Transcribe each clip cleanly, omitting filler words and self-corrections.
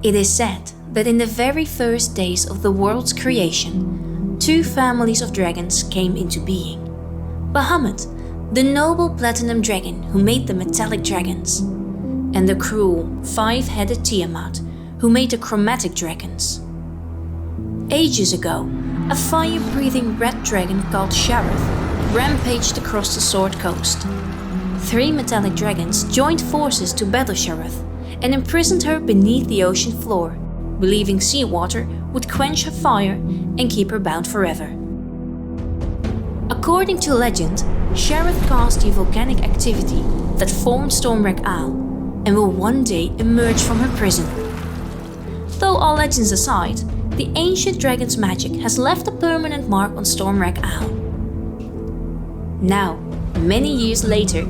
It is said that in the very first days of the world's creation, two families of dragons came into being. Bahamut, the noble platinum dragon who made the metallic dragons, and the cruel, five-headed Tiamat, who made the chromatic dragons. Ages ago, a fire-breathing red dragon called Shareth rampaged across the Sword Coast. Three metallic dragons joined forces to battle Shareth and imprisoned her beneath the ocean floor, believing seawater would quench her fire and keep her bound forever. According to legend, Shareth caused the volcanic activity that formed Stormwreck Isle and will one day emerge from her prison. Though all legends aside, the ancient dragon's magic has left a permanent mark on Stormwreck Isle. Now, many years later,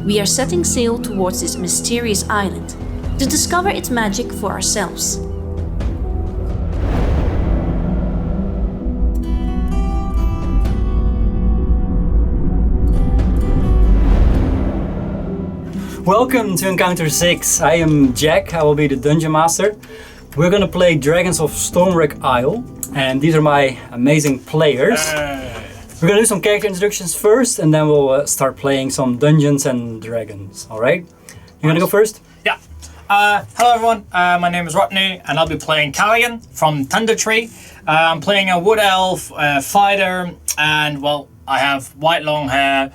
we are setting sail towards this mysterious island to discover its magic for ourselves. Welcome to Encounter 6. I am Jack, I will be the Dungeon Master. We're gonna play Dragons of Stormwreck Isle, and these are my amazing players. We're gonna do some character introductions first, and then we'll start playing some Dungeons and Dragons, alright? You wanna go first? Yeah. Hello everyone, my name is Rodney, and I'll be playing Callion from Thunder Tree. I'm playing a wood elf, fighter, and well, I have white long hair,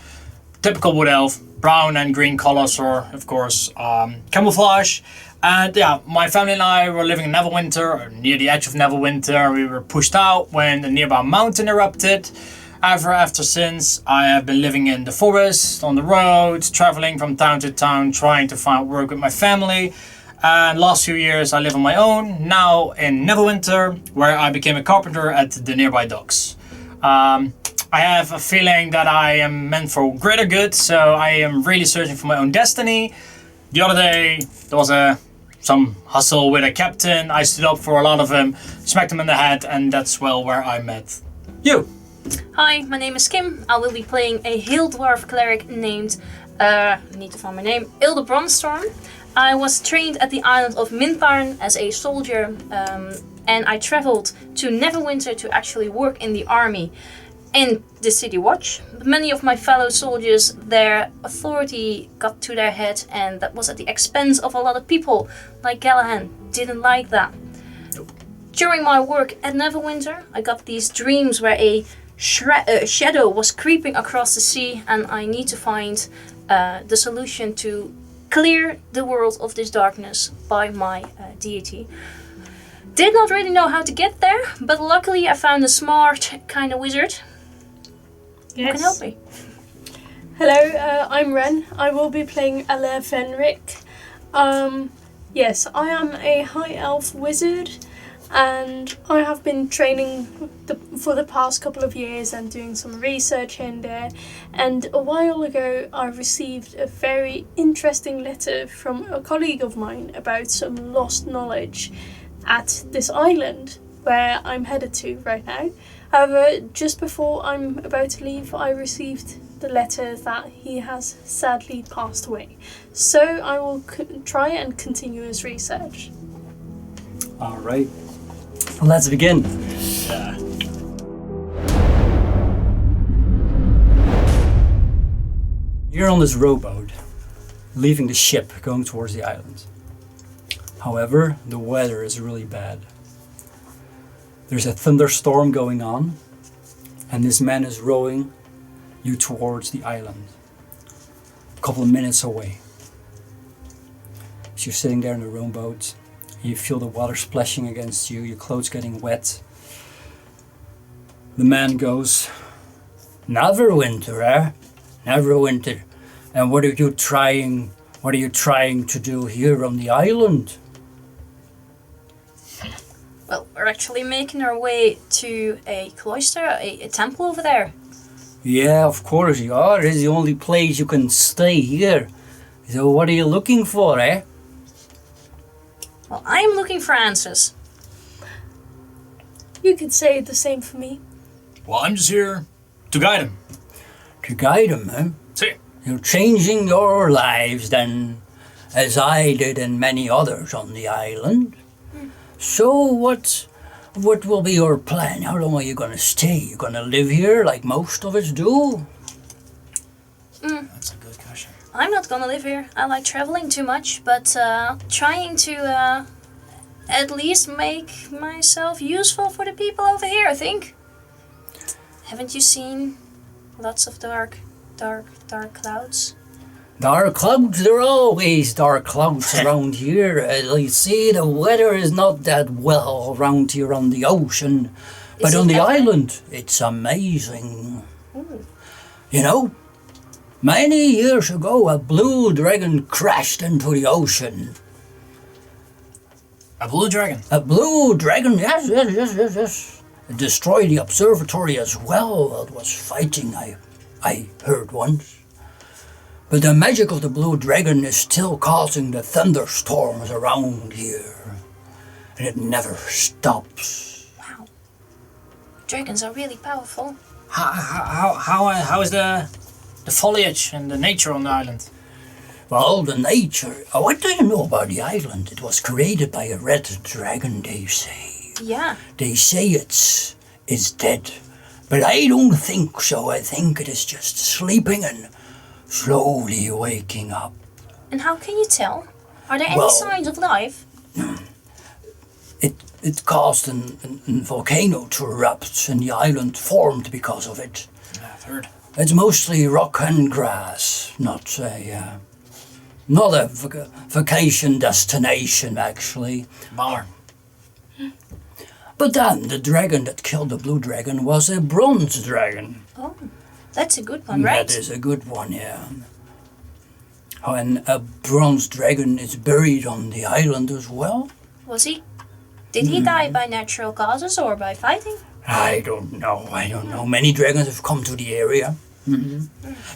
typical wood elf, brown and green colors, or of course camouflage. And yeah, my family and I were living in Neverwinter, or near the edge of Neverwinter. We were pushed out when a nearby mountain erupted. After since, I have been living in the forest, on the roads, traveling from town to town, trying to find work with my family. And last few years I live on my own, now in Neverwinter, where I became a carpenter at the nearby docks. I have a feeling that I am meant for greater good, so I am really searching for my own destiny. The other day, there was some hustle with a captain. I stood up for a lot of them, smacked him in the head, and that's well where I met you. Hi, my name is Kim. I will be playing a Hill Dwarf cleric named, I need to find my name, Ilde Bronstorm. I was trained at the island of Mintarn as a soldier, and I traveled to Neverwinter to actually work in the army in the City Watch. Many of my fellow soldiers, their authority got to their head, and that was at the expense of a lot of people, like Callahan. Didn't like that. Nope. During my work at Neverwinter, I got these dreams where a shadow was creeping across the sea, and I need to find the solution to clear the world of this darkness by my deity. Did not really know how to get there, but luckily I found a smart kind of wizard. Who can help me? Hello, I'm Ren. I will be playing Alais Fenric. Yes, I am a high elf wizard, and I have been training for the past couple of years and doing some research in there. And a while ago, I received a very interesting letter from a colleague of mine about some lost knowledge at this island where I'm headed to right now. However, just before I'm about to leave, I received the letter that he has sadly passed away. So I will try and continue his research. Alright, let's begin. Yeah. You're on this rowboat, leaving the ship, going towards the island. However, the weather is really bad. There's a thunderstorm going on, and this man is rowing you towards the island, a couple of minutes away. As you're sitting there in the rowboat, you feel the water splashing against you, your clothes getting wet. The man goes, "Neverwinter, eh? Neverwinter. And what are you trying to do here on the island?" Well, we're actually making our way to a cloister, a temple over there. Yeah, of course you are. It's the only place you can stay here. So what are you looking for, eh? Well, I'm looking for answers. You could say the same for me. Well, I'm just here to guide him. To guide him, eh? See? You're changing your lives then, as I did and many others on the island. So what will be your plan? How long are you gonna stay? You gonna live here like most of us do? That's a good question. I'm not gonna live here. I like traveling too much, but trying to at least make myself useful for the people over here, I think. Haven't you seen lots of dark clouds? Dark clouds, there are always dark clouds around here. You see, the weather is not that well around here on the ocean. But on the island, it's amazing. Ooh. You know, many years ago, a blue dragon crashed into the ocean. A blue dragon? A blue dragon, yes. It destroyed the observatory as well. It was fighting, I heard once. But the magic of the blue dragon is still causing the thunderstorms around here. And it never stops. Wow. Dragons are really powerful. How is the foliage and the nature on the island? Well, the nature... what do you know about the island? It was created by a red dragon, they say. Yeah. They say it's dead. But I don't think so. I think it is just sleeping and slowly waking up. And how can you tell? Are there any Well, signs of life? It caused an volcano to erupt and the island formed because of it. I've heard. It's mostly rock and grass, not a vacation destination actually. Bummer. But then the dragon that killed the blue dragon was a bronze dragon. Oh, that's a good one, right? That is a good one, yeah. And a bronze dragon is buried on the island as well. Was he? Did he die by natural causes or by fighting? I don't know. Many dragons have come to the area.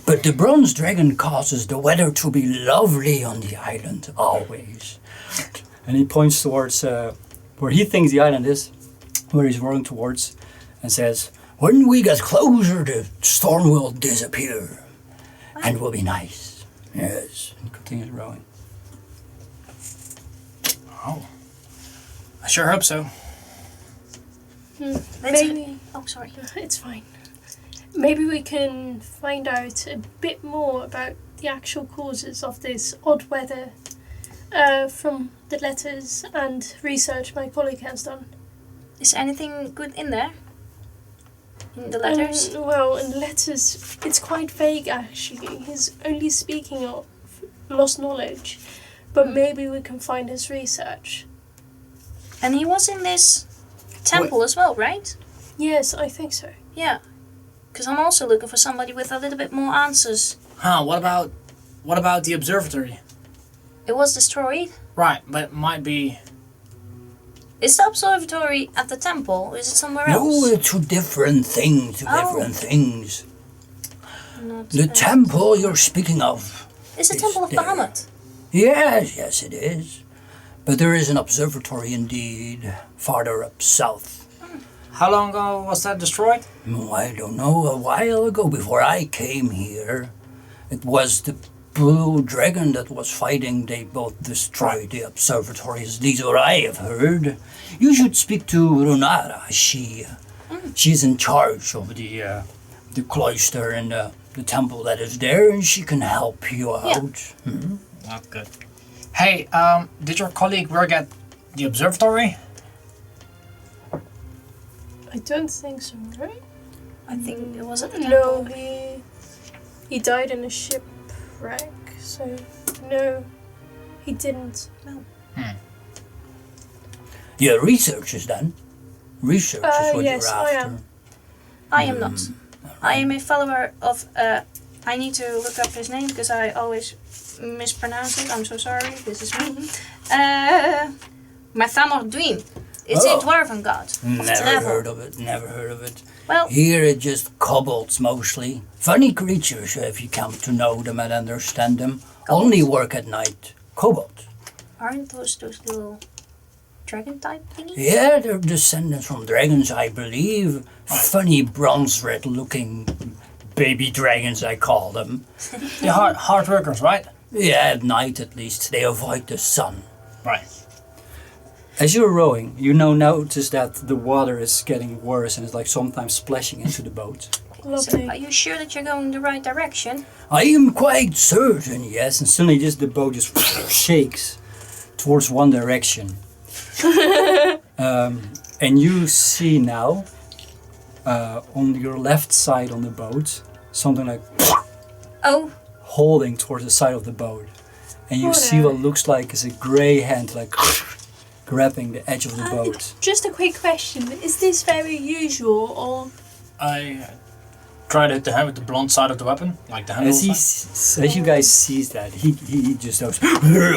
But the bronze dragon causes the weather to be lovely on the island, always. And he points towards where he thinks the island is, where he's rowing towards, and says, when we get closer, the storm will disappear. And it will be nice. Yes. And he continues rowing. Oh. I sure hope so. Maybe. Oh, sorry. It's fine. Maybe we can find out a bit more about the actual causes of this odd weather from the letters and research my colleague has done. Is there anything good in there? In the letters? Well, in the letters, it's quite vague actually. He's only speaking of lost knowledge, but maybe we can find his research. And he was in this temple as well, right? Yes, I think so. Yeah. Because I'm also looking for somebody with a little bit more answers. Huh, what about the observatory? It was destroyed. Right, but it might be... Is the observatory at the temple or is it somewhere else? No, two different things, Not The temple you're speaking of. Is the is temple of there. Bahamut? Yes, it is. But there is an observatory indeed, farther up south. How long ago was that destroyed? I don't know, a while ago, before I came here. It was the blue dragon that was fighting. They both destroyed the observatories. These are what I have heard. You should speak to Runara. She's in charge of the cloister and the temple that is there, and she can help you out. Yeah. Not good. Hey, did your colleague work at the observatory? I don't think so, right? I think it was at the No, temple. he died in a shipwreck, so no, he didn't. No. Yeah, research is done. Research is what yes, you're I after. am. I am not. I am a follower of... I need to look up his name because I always mispronounce it. I'm so sorry. This is me. Mathamordwin. It's a dwarven god. Never heard of it. Well, Here it's just kobolds mostly. Funny creatures if you come to know them and understand them. Only work at night. Kobolds. aren't those little dragon type thingies? Yeah, they're descendants from dragons, I believe. Funny bronze red looking baby dragons, I call them. They're hard workers, right? Yeah, at night at least. They avoid the sun. Right. As you're rowing, you now notice that the water is getting worse and it's like sometimes splashing into the boat. So, Lovely. are you sure that you're going the right direction? I am quite certain, yes. And suddenly just the boat just shakes towards one direction. And you see now, on your left side on the boat, something like Oh, holding towards the side of the boat. And you see what looks like is a grey hand like grabbing the edge of the boat. Just a quick question. Is this very usual or... I try to hit the hand with the blunt side of the weapon, like the handle side. As you guys sees that, he just goes,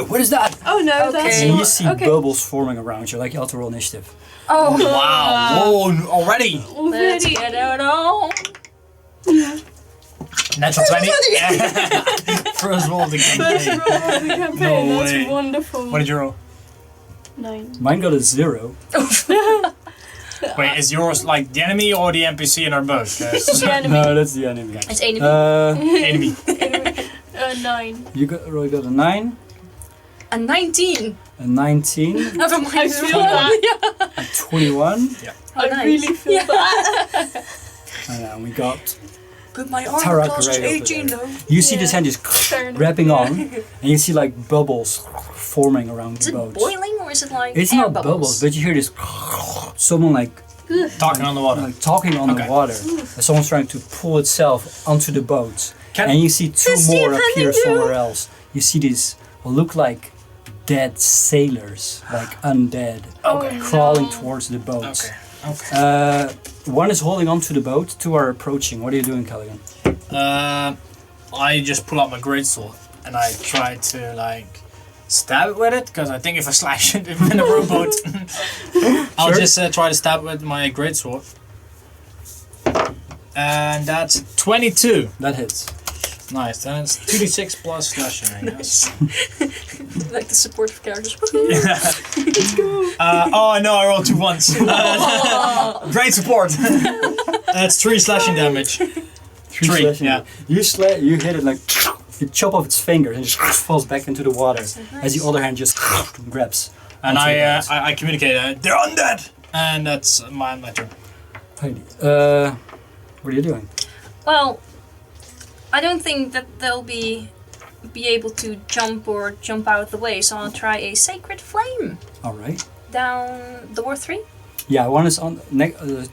what is that? Oh no, that's Okay. And not... you see bubbles forming around you, like you have to roll initiative. oh, Wow! Whoa! Already. let's Already. get it on. Natural 20. First roll of the First campaign. roll of the campaign. No That's way. wonderful. What did you roll? 9. Mine got a 0. Wait, is yours like the enemy or the NPC in our boat? The enemy. No, that's the enemy. It's enemy. Enemy. 9. You got a 9, A 19. a 19, Never mind. I feel that. a 21, I nice. really feel that. and we got But my Tarak armor class is right over 18 there. though. You see this Yeah. hand just Fair enough. wrapping on, and you see like bubbles forming around Is the it boat. boiling or is it like It's air not bubbles, but you hear this someone like Talking on the water. talking on Okay. the water. And someone's trying to pull itself onto the boat. Can- And you see two It's more the appear Undead. somewhere else. You see these what look like dead sailors, like undead, Okay. crawling no. towards the boat. Okay. Okay. One is holding onto the boat, two are approaching. What are you doing, Callaghan? I just pull out my greatsword and I try to like stab it with it because I think if I slash it in a rowboat, I'll Sure. just try to stab it with my greatsword. And that's 22. That hits. Nice. Then it's 2d6 plus slashing. I guess. like the supportive characters. Oh no, I rolled 2 ones. Great support. That's 3 slashing damage. Three Three, slashing. yeah. You hit it like you chop off its fingers and it just falls back into the water. As the other hand just grabs. And onto the I, boat. I communicate, they're undead! And that's my turn. Heidi, what are you doing? Well, I don't think that they'll be able to jump out the way, so I'll try a sacred flame All right. down door 3. Yeah, one is on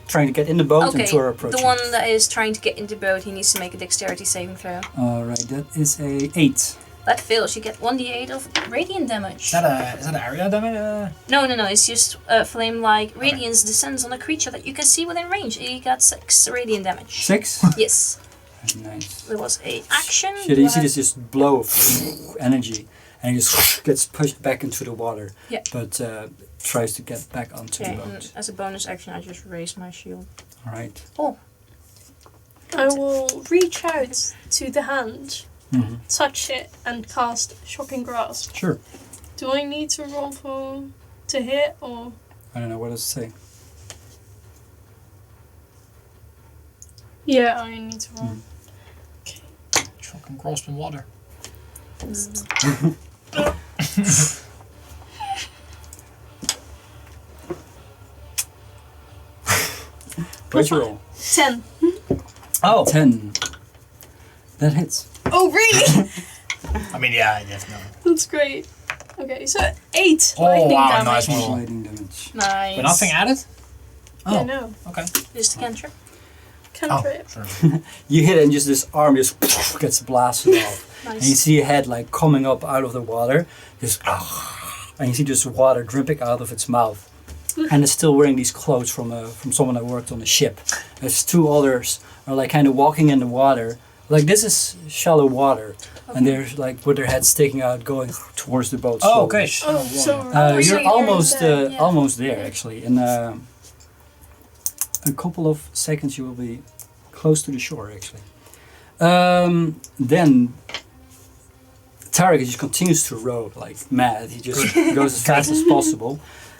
trying to get in the boat Okay, and two are approaching. the one that is trying to get into the boat, he needs to make a dexterity saving throw. All right, that is a 8. That fails, you get 1d8 of radiant damage. Is that an area damage? No, it's just flame like radiance descends on a creature that you can see within range. He got 6 radiant damage. 6? Yes, Nice. there was a action. Yeah, you see this just blow of energy and it just gets pushed back into the water. Yeah. But tries to get back onto Okay, the and boat. as a bonus action, I just raised my shield. All right. Oh, I will reach out to the hand, Mm-hmm. touch it, and cast Shocking Grasp. Sure. Do I need to roll to hit or? I don't know what does it say. Yeah, I need to roll. Fucking grasp in water. What's your roll? 10. Oh! 10. That hits. Oh really? I mean, yeah, definitely. That's great. Okay, so 8 Oh, lightning wow, damage. nice one. Lightning damage. nice. But nothing added? Yeah, Oh. no. Okay. Just a cantrip. Cantrip. Sure. You hit it and just this arm just gets blasted off. And you Nice. see a head like coming up out of the water. Just and you see just water dripping out of its mouth. And it's still wearing these clothes from someone that worked on the ship. There's 2 others are like kind of walking in the water. Like this is shallow water. And they're like with their heads sticking out going towards the boat. Oh, slowly. okay. Oh, so You're you're almost there, yeah. almost there actually. In a couple of seconds you will be close to the shore actually. Then Tarek just continues to row like mad. He just goes as fast as possible.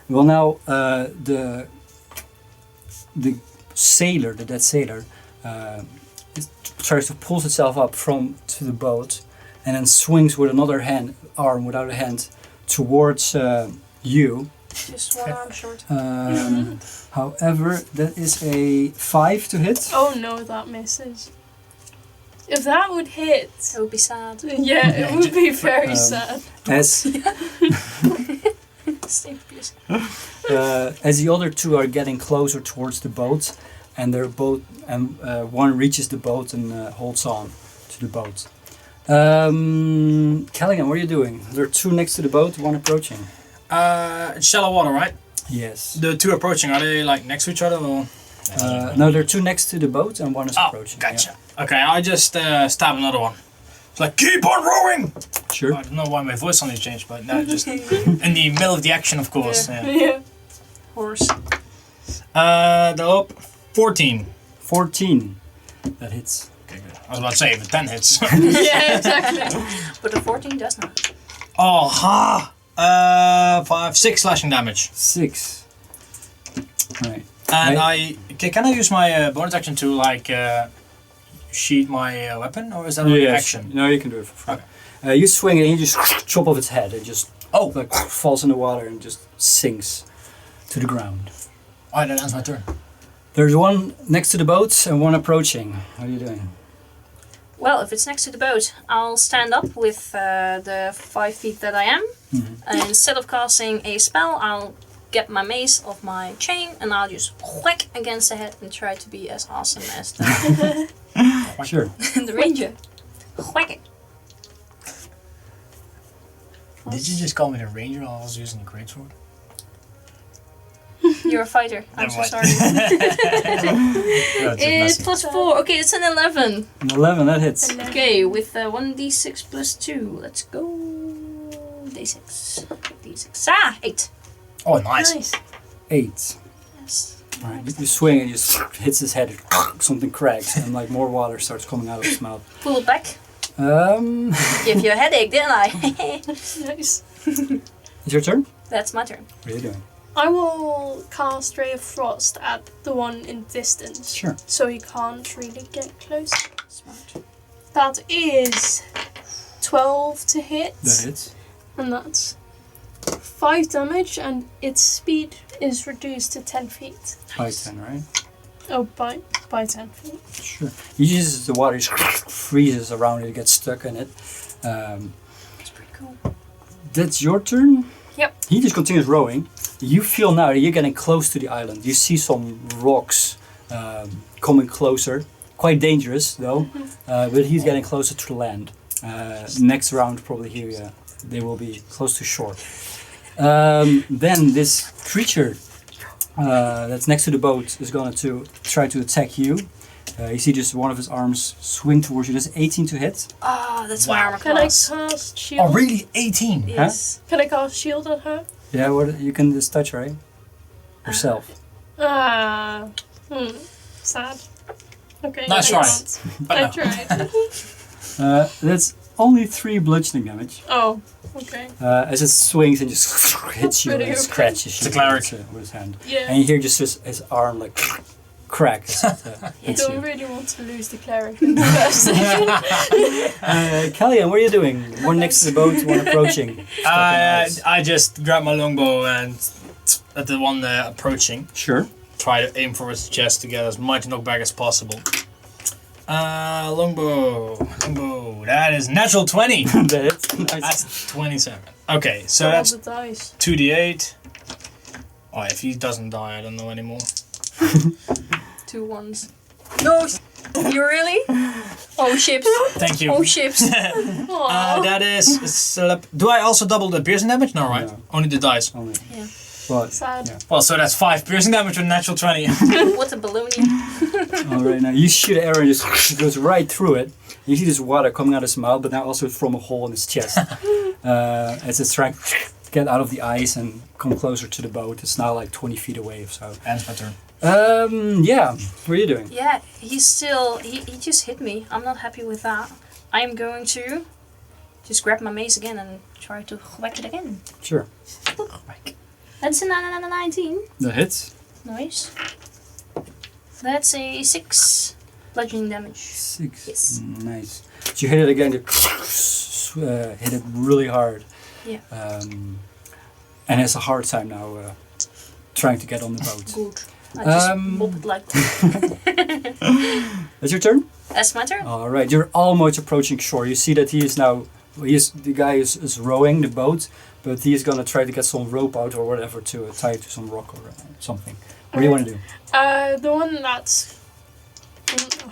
Well now the sailor, the dead sailor, tries to pull itself up to the boat and then swings with another arm without a hand towards you. Just one arm short. However, that is a 5 to hit. Oh no, that misses. If that would hit, It would be sad. yeah, it would be very Um, sad. As as the other two are getting closer towards the boat, and they're both, one reaches the boat and holds on to the boat. Callaghan, what are you doing? There are two next to the boat, one approaching. It's shallow water, right? Yes. The two approaching, are they like next to each other or? No, there are two next to the boat and one is approaching. Gotcha. Okay, I just stab another one. It's like, keep on rowing! Yeah. Sure. I don't know why my voice suddenly changed, but that just in the middle of the action, of course. Yeah. Yeah. Yeah. Horse. The up 14. 14. That hits. Okay, good. I was about to say, if 10 hits. Yeah, exactly. But the 14 does not. Oh, ha! 6 slashing damage. 6. Right. And Right. can I use my bonus action to like sheath my weapon, or is that only action? No, you can do it for free. Okay. You swing it and you just chop off its head. It just Oh, like falls in the water and just sinks to the ground. alright, that ends my turn. There's one next to the boat and one approaching. What are you doing? Well, if it's next to the boat, I'll stand up with the 5 feet that I am. And instead of casting a spell, I'll get my mace off my chain and I'll just whack against the head and try to be as awesome as the, Sure. the ranger. Whack it. Did you just call me the ranger while I was using the greatsword? You're a fighter. I'm Never so mind. sorry. That's It's just plus 4. Okay, it's an 11. An 11, that hits. Okay, with 1d6 plus 2. Let's go. D6. D6. 8. Oh, nice. Nice. 8. Yes. Right. You swing and you just hits his head. Something cracks and like more water starts coming out of his mouth. Pull it back. It's Give you a headache, didn't I? Nice. your turn. That's my turn. What are you doing? I will cast Ray of Frost at the one in distance. Sure. So he can't really get close. Smart. That is 12 to hit. That hits. And that's 5 damage, and its speed is reduced to 10 feet. 5-10, right? Oh, by 10 feet. Sure. He uses the water, just freezes around it, it gets stuck in it. That's pretty cool. That's your turn? Yep. He just continues rowing. You feel now that you're getting close to the island. You see some rocks coming closer. Quite dangerous though, but he's getting closer to the land. Next round probably here they will be close to shore. Then this creature that's next to the boat is going to try to attack you. You see just one of his arms swing towards you. That's 18 to hit. Ah, that's my Wow. armor Can I class. cast shield? Oh, really? 18? Yes. Can I cast shield on her? Yeah, what you can just touch, right? Yourself. Sad. Okay. Nice I try. can't. But I no. tried. That's only 3 bludgeoning damage. Oh, okay. As it swings and just hits you Pretty and okay. scratches you It's a cleric. with his hand. Yeah. And you hear just his arm like crack as it I hits don't you. really want to lose the cleric in the first session. Callaghan, what are you doing? One next to the boat, one approaching. I just grab my longbow and at the one approaching, Sure. try to aim for his chest to get as much knockback as possible. Longbow, that is natural 20. That's nice. That's 27. Okay, so Roll that's the dice. 2d8. Oh, if he doesn't die, I don't know anymore. 2 ones. No! You really? Oh, ships. Thank you. Oh, ships. Aw. That is... do I also double the piercing damage? No, right? No. Only the dice. Only. Yeah. But, Sad. yeah. Well, so that's 5 piercing damage with a natural 20. What a balloon. All right, now you shoot an arrow and just goes right through it. You see this water coming out of his mouth, but now also from a hole in his chest. As it's trying to get out of the ice and come closer to the boat. It's now like 20 feet away or so. Ends my turn. Yeah, what are you doing? Yeah, he's still... He just hit me. I'm not happy with that. I am going to just grab my mace again and try to whack it again. Sure. That's a 19. That hits. Nice. That's a 6 bludgeoning damage. 6. Yes. Nice. So you hit it again, you hit it really hard. Yeah. and has a hard time now trying to get on the boat. Good. I just mop it like that. That's your turn? That's my turn. All right, you're almost approaching shore. You see that he is now, the guy is rowing the boat, but he is going to try to get some rope out or whatever to tie it to some rock or something. What do you want to do? The one that's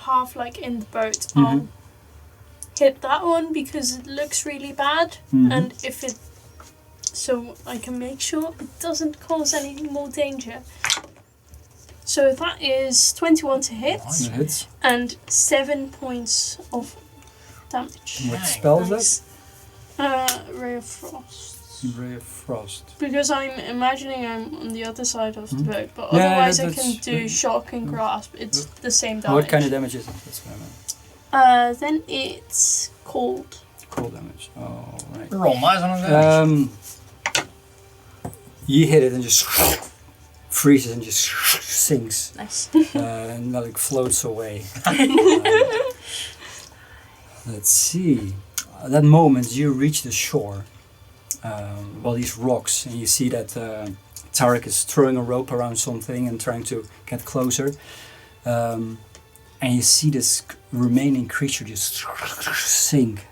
half like in the boat, I'll hit that one because it looks really bad, and if it, so I can make sure it doesn't cause any more danger. So that is 21 to hit, It hits. and 7 points of damage. What spell is Ray of Frost. that? Ray of Frost. Because I'm imagining I'm on the other side of the boat, but Yeah, otherwise I that's- can do shock and grasp. It's the same damage. What kind of damage is it? That's what I meant. Then it's cold. Cold damage. Oh, right. Roll my on damage. You hit it and just freezes and just sinks. Nice. And like floats away. Let's see. At that moment, you reach the shore. These rocks, and you see that Tarek is throwing a rope around something and trying to get closer. And you see this remaining creature just sink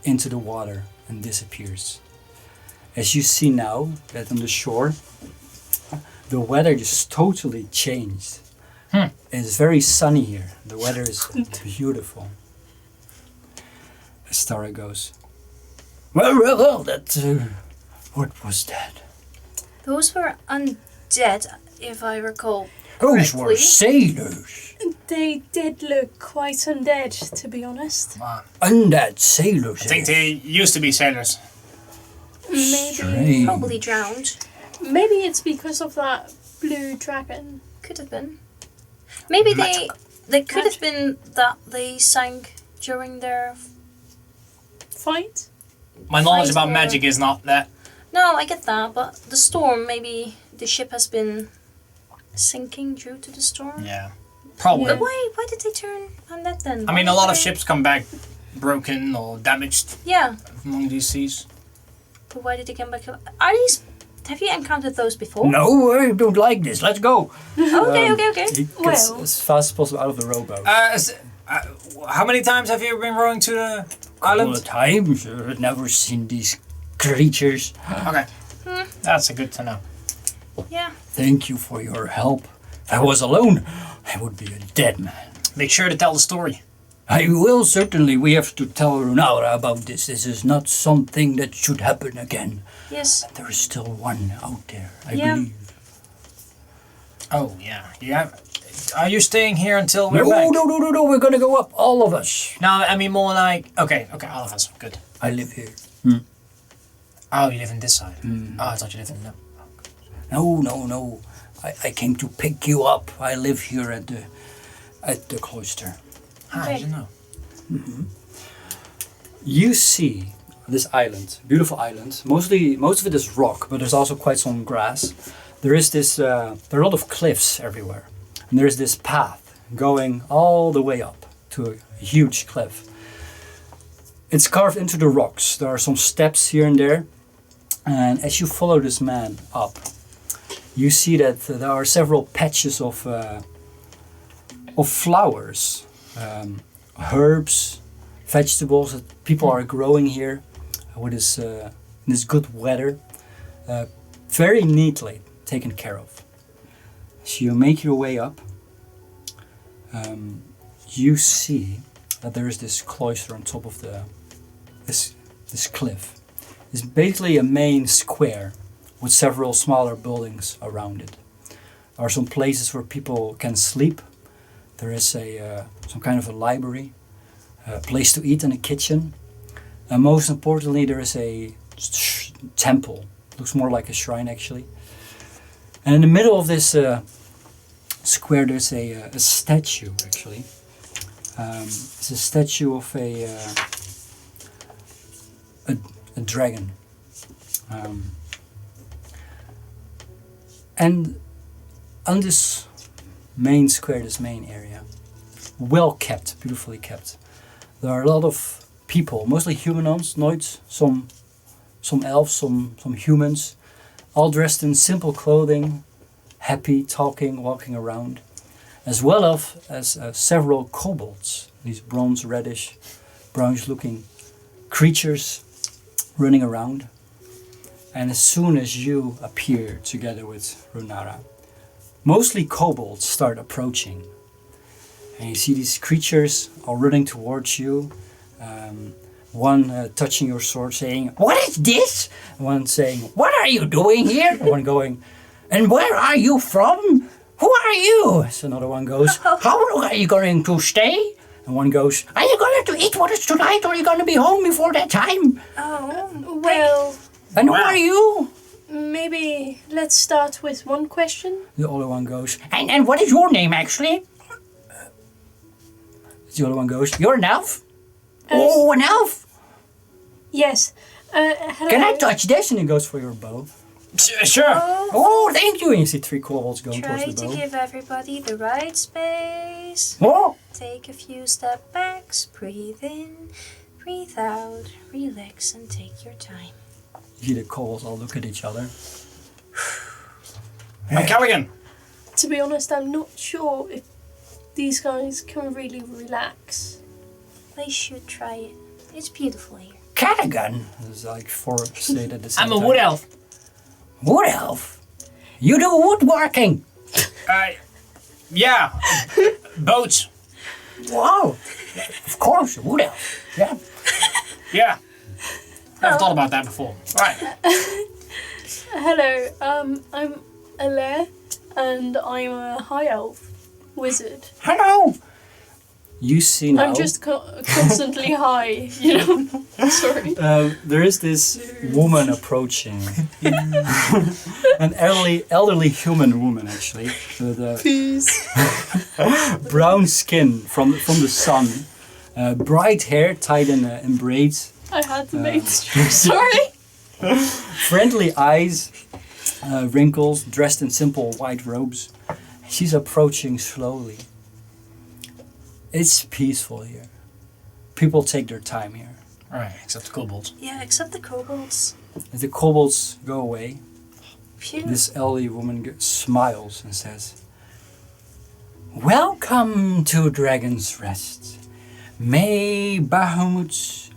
into the water and disappears. As you see now that on the shore, the weather just totally changed. It's very sunny here. The weather is beautiful. As Tarek goes, well, that, what was that? Those were undead, if I recall. Those were correctly. sailors. They did look quite undead, to be honest. Undead sailors. I think they used to be sailors. Maybe, Strange. Probably drowned. maybe it's because of that blue dragon. Could have been. Maybe they could have been that they sank during their... Fight? My knowledge about Fight or- magic is not that. No, I get that, but the storm, maybe the ship has been sinking due to the storm. Yeah, probably. Yeah. But why did they turn on that then? I mean, Why a lot did of they- ships come back broken or damaged Yeah, among these seas. but why did they come back? Are these... Have you encountered those before? No, I don't like this. Let's go. Okay. He gets Well. as fast as possible out of the rowboat. How many times have you been rowing to the All the island? times. I've never seen these creatures. Okay, that's a good to know. Yeah. Thank you for your help. If I was alone, I would be a dead man. Make sure to tell the story. I will certainly. We have to tell Runara about this. This is not something that should happen again. Yes. There is still one out there, I Yeah. believe. Oh yeah. Are you staying here until we're No, back? no. We're gonna go up, all of us. No, I mean more like okay, all of us. Good. I live here. Oh, you live in this side. Oh, I thought you lived in the. No. I came to pick you up. I live here at the cloister. Ah, I didn't know. You see this island, beautiful island. Most of it is rock, but there's also quite some grass. There is this. There are a lot of cliffs everywhere, and there is this path going all the way up to a huge cliff. It's carved into the rocks. There are some steps here and there, and as you follow this man up, you see that there are several patches of flowers, herbs, vegetables that people are growing here with this good weather, very neatly taken care of. So you make your way up. You see that there is this cloister on top of this cliff. It's basically a main square with several smaller buildings around it. There are some places where people can sleep. There is some kind of a library, a place to eat and a kitchen. And most importantly, there is a temple. Looks more like a shrine actually. And in the middle of this square, there's a statue actually. It's a statue of a dragon. And on this main square, this main area, well kept, beautifully kept, there are a lot of people, mostly humanoids, some elves, some humans, all dressed in simple clothing, happy, talking, walking around, as well as several kobolds, these bronze, reddish, brownish-looking creatures running around. And as soon as you appear together with Runara, mostly kobolds start approaching. And you see these creatures all running towards you. One touching your sword saying, "What is this?" One saying, "What are you doing here?" One going, "And where are you from? Who are you?" So another one goes, "How long are you going to stay?" And one goes, "Are you going to eat what is tonight, or are you going to be home before that time? Well, And who are you?" maybe let's start with one question. The other one goes, and what is your name actually?" The other one goes, "You're an elf?" "Oh, an elf? Yes. Hello. Can I touch this?" And he goes for your bow. Sure. "Oh, thank you." And you see 3 kobolds going Try towards the to bow. give everybody the right space. "Oh, Take a few step backs, breathe in, breathe out, relax and take your time. you see the kobolds all look at each other. Callaghan. To be honest, I'm not sure if these guys can really relax. They should try it. It's beautiful here. Callaghan." There's like 4 said at the same I'm time. a wood elf. Wood elf? You do woodworking? Yeah. Boats. Wow. Of course, a wood elf. Yeah. Yeah. Never thought about that before. Right. Hello, I'm Alais, and I'm a high elf wizard. Hello. You see now. I'm just constantly high, you know. Sorry. There is this woman approaching. An elderly human woman, actually, with Please. brown skin from the sun, bright hair tied in braids, I had to make this joke. Sorry. friendly eyes, wrinkles, dressed in simple white robes. She's approaching slowly. It's peaceful here. People take their time here. Alright, except the kobolds. Yeah, except the kobolds. As the kobolds go away, Phew. this elderly woman smiles and says, "Welcome to Dragon's Rest. May Bahamut's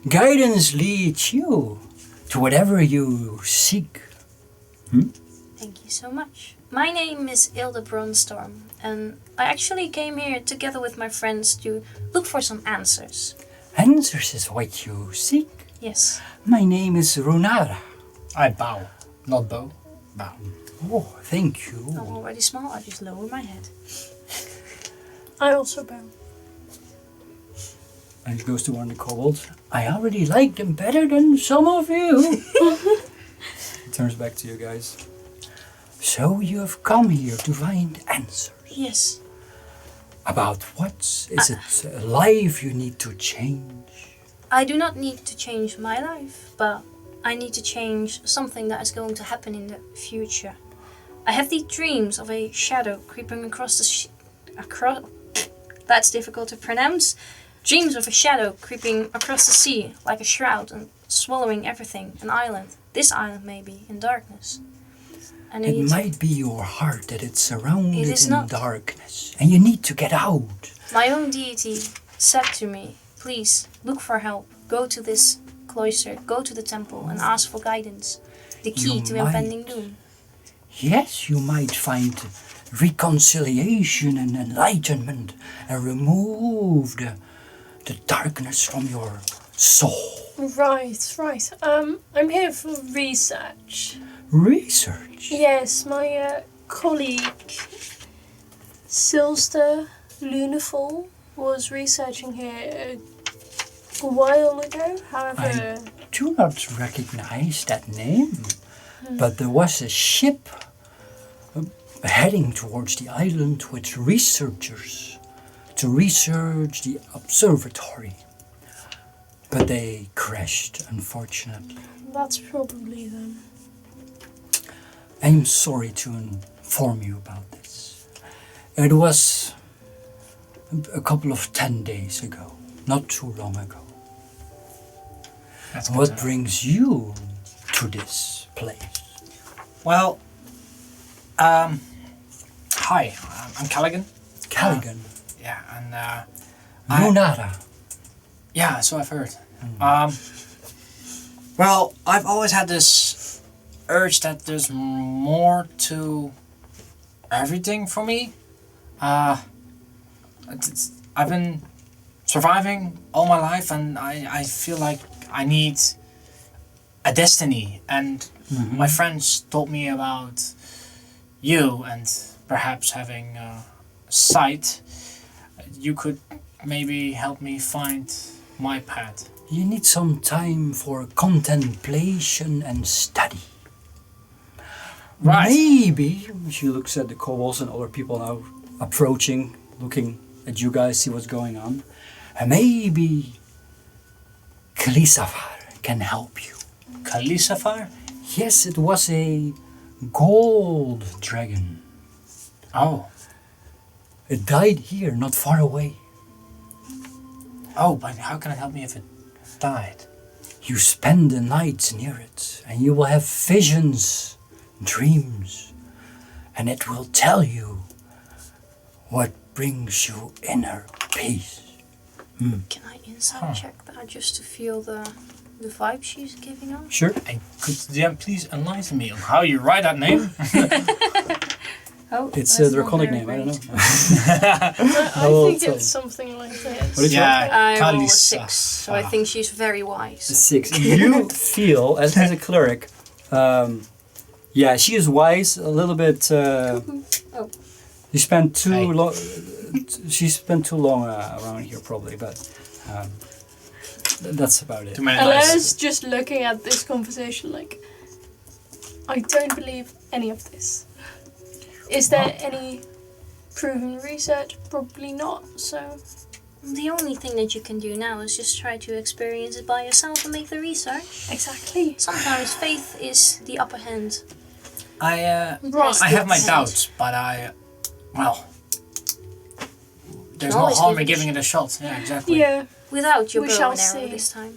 guidance lead you to whatever you seek." Thank you so much. My name is Ilda Bronstorm, and I actually came here together with my friends to look for some answers. Answers is what you seek. Yes. My name is Runara. I bow. Not bow. Bow. Oh, thank I'm you. already small, I just lower my head. I also bow. And he goes to one of the kobolds. "I already like them better than some of you." He turns back to you guys. "So you have come here to find answers. Yes. About what? Is it a life you need to change? I do not need to change my life, but I need to change something that is going to happen in the future. I have these dreams of a shadow creeping across the that's difficult to pronounce. Dreams of a shadow creeping across the sea like a shroud and swallowing everything, an island. This island maybe, in darkness. And It might be your heart that it's surrounded It is in not. darkness, and you need to get out. My own deity said to me, please, look for help. Go to this cloister, go to the temple and ask for guidance. The key You to might. impending doom. Yes, you might find reconciliation and enlightenment and remove the darkness from your soul. Right. I'm here for research. Research? Yes, my colleague Silster Lunafall was researching here a while ago. However, I do not recognize that name, but there was a ship heading towards the island with researchers to research the observatory. But they crashed, unfortunately. that's probably them. I'm sorry to inform you about this. It was a couple of 10 days ago, not too long ago. That's good What to know. brings you to this place? Well, hi, I'm Callaghan. Callaghan. Yeah, and Runara. yeah, so I've heard. Well, I've always had this urge that there's more to everything for me. I've been surviving all my life, and I feel like I need a destiny. And my friends told me about you, and perhaps having sight, you could maybe help me find my path. You need some time for contemplation and study. Right. Maybe, she looks at the kobolds and other people now approaching, looking at you guys, see what's going on. And maybe Kalisafar can help you. Kalisafar? Yes, it was a gold dragon. Oh. It died here, not far away. Oh, but how can it help me if it died? You spend the nights near it, and you will have visions, dreams, and it will tell you what brings you inner peace. Can I insight check that just to feel the vibe she's giving off? Sure. And could DM please enlighten me on how you write that name? Oh, It's that's a not draconic very name, I don't great. know. I will think tell it's something like this. What did you Yeah, I roll a Kalisa. 6, so I think she's very wise. 6. You feel, as a cleric, yeah, she is wise, a little bit. Oh. You spent too Hey. long. She spent too long around here, probably, but that's about it. Too many Alais lies. is just looking at this conversation like, I don't believe any of this. Is there any proven research? Probably not, so... The only thing that you can do now is just try to experience it by yourself and make the research. Exactly. Sometimes faith is the upper hand. I Right. have my Yes. doubts, but there's no always harm give in it a giving it a shot. Yeah, exactly. Yeah. Without your We bow shall and arrow see. this time.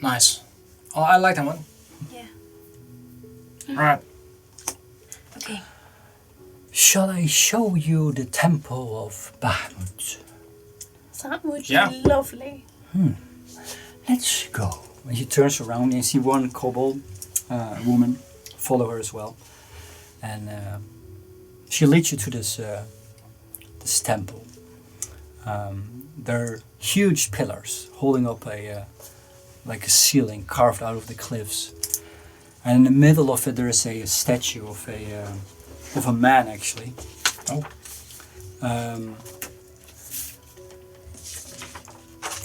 Nice. Oh, I like that one. Yeah. Right. Okay. Shall I show you the temple of Bahamut? That would Yeah. be lovely. Let's go. When she turns around, and you see one kobold woman follow her as well, and she leads you to this temple. There are huge pillars holding up like a ceiling carved out of the cliffs, and in the middle of it there is a statue of a man actually. Oh.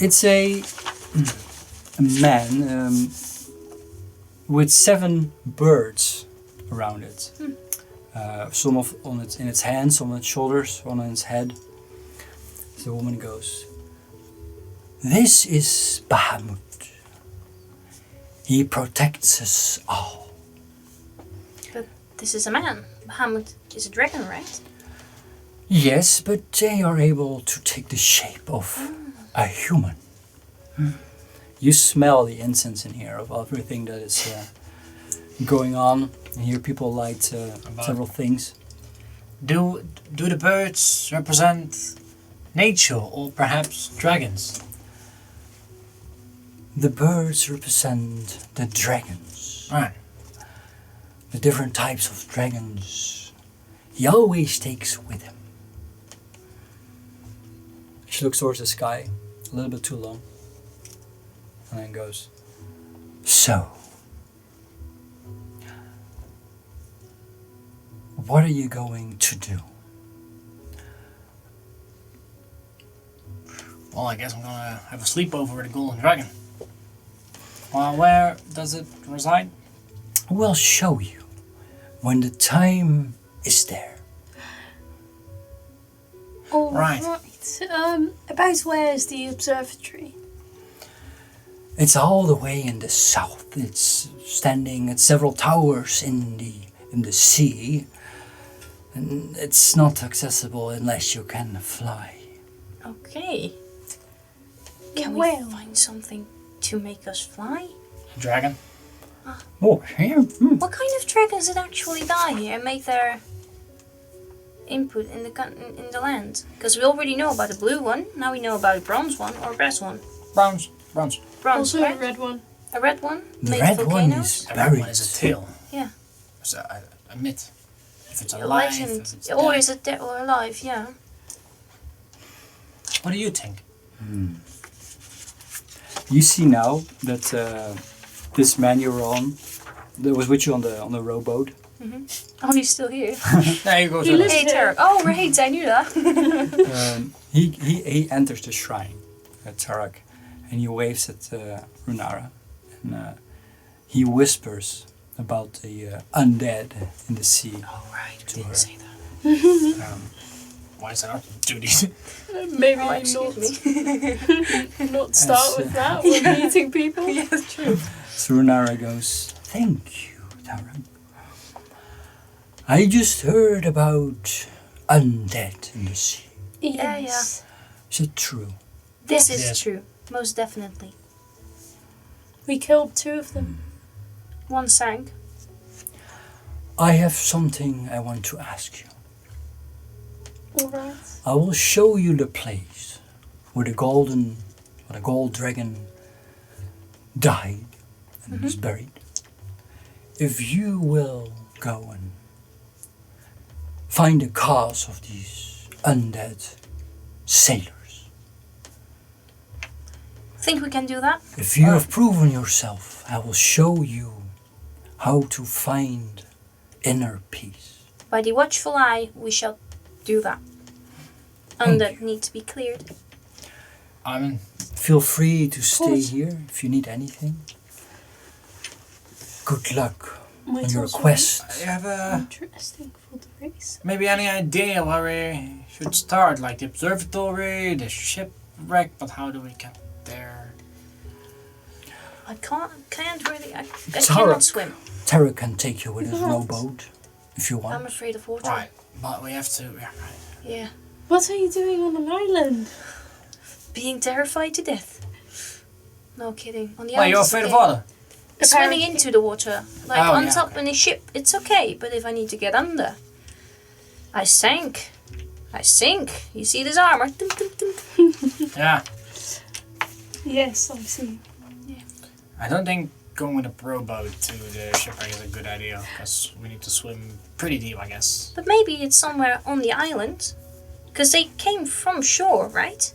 It's a man with 7 birds around it. Some in its hands, some on its shoulders, one on its head. The woman goes, "This is Bahamut. He protects us all." But this is a man. Bahamut is a dragon, right? Yes, but they are able to take the shape of a human. You smell the incense in here of everything that is going on. And here people light several things. Do the birds represent nature or perhaps dragons? The birds represent the dragons. Right. The different types of dragons he always takes with him. She looks towards the sky, a little bit too long, and then goes, "So, what are you going to do?" Well, I guess I'm gonna have a sleepover with the golden dragon. Where does it reside? We'll show you when the time is there. All Right. right. About where is the observatory? It's all the way in the south. It's standing at several towers in the sea. And it's not accessible unless you can fly. Okay. Can we Well. find something to make us fly? Dragon? Oh, yeah. What kind of dragons did actually die here and make their input in the land? Because we already know about the blue one. Now we know about a bronze one or a brass one. Bronze. Bronze, Also right? a red one. A red one. The made red one volcanoes. is The red buried. one is a tail. Yeah. It's a myth. If it's A alive, legend. if it's Or dead. is it dead or alive? Yeah. What do you think? You see now that this man you're on, that was with you on the rowboat. Oh, he's still here. There you go. He Zara. lives- Hey, Tarek. Oh, right. I knew that. He enters the shrine at Tarak, and he waves at Runara, and he whispers about the undead in the sea. Oh, right. To Didn't her. say that. Why is that our duty? Maybe Oh, not, excuse me. not start with that when meeting people. Yeah, that's true. So Runara goes, "Thank you, Tarak. I just heard about undead in the sea. Yes. Is it true?" This is Yes. true. Most definitely. We killed 2 of them. One sank. I have something I want to ask you. Alright. I will show you the place where the gold dragon died and is buried. If you will go and find the cause of these undead sailors. Think we can do that? If you have proven yourself, I will show you how to find inner peace. By the watchful eye, we shall do that. Undead need to be cleared. Feel free to stay course. here if you need anything. Good luck Might on your also quest. You have be interesting for the race. maybe any idea where we should start? Like the observatory, the shipwreck, but how do we get there? I can't really. I Tarek. cannot swim. Tara can take you with his What? rowboat if you I'm want. afraid of water. Right, but we have to. Yeah, right. Yeah. What are you doing on an island? Being terrified to death. No kidding. On the Why, you're island, afraid of okay. water? Swimming Apparently. into the water. Like Oh, on yeah, top okay. in a ship, it's okay. But if I need to get under, I sink. I sink. You see this armor? Dum, dum, dum. Yeah. Yes, I see. I don't think going with a rowboat to the shipwreck is a good idea, because we need to swim pretty deep, I guess. But maybe it's somewhere on the island. Because they came from shore, right?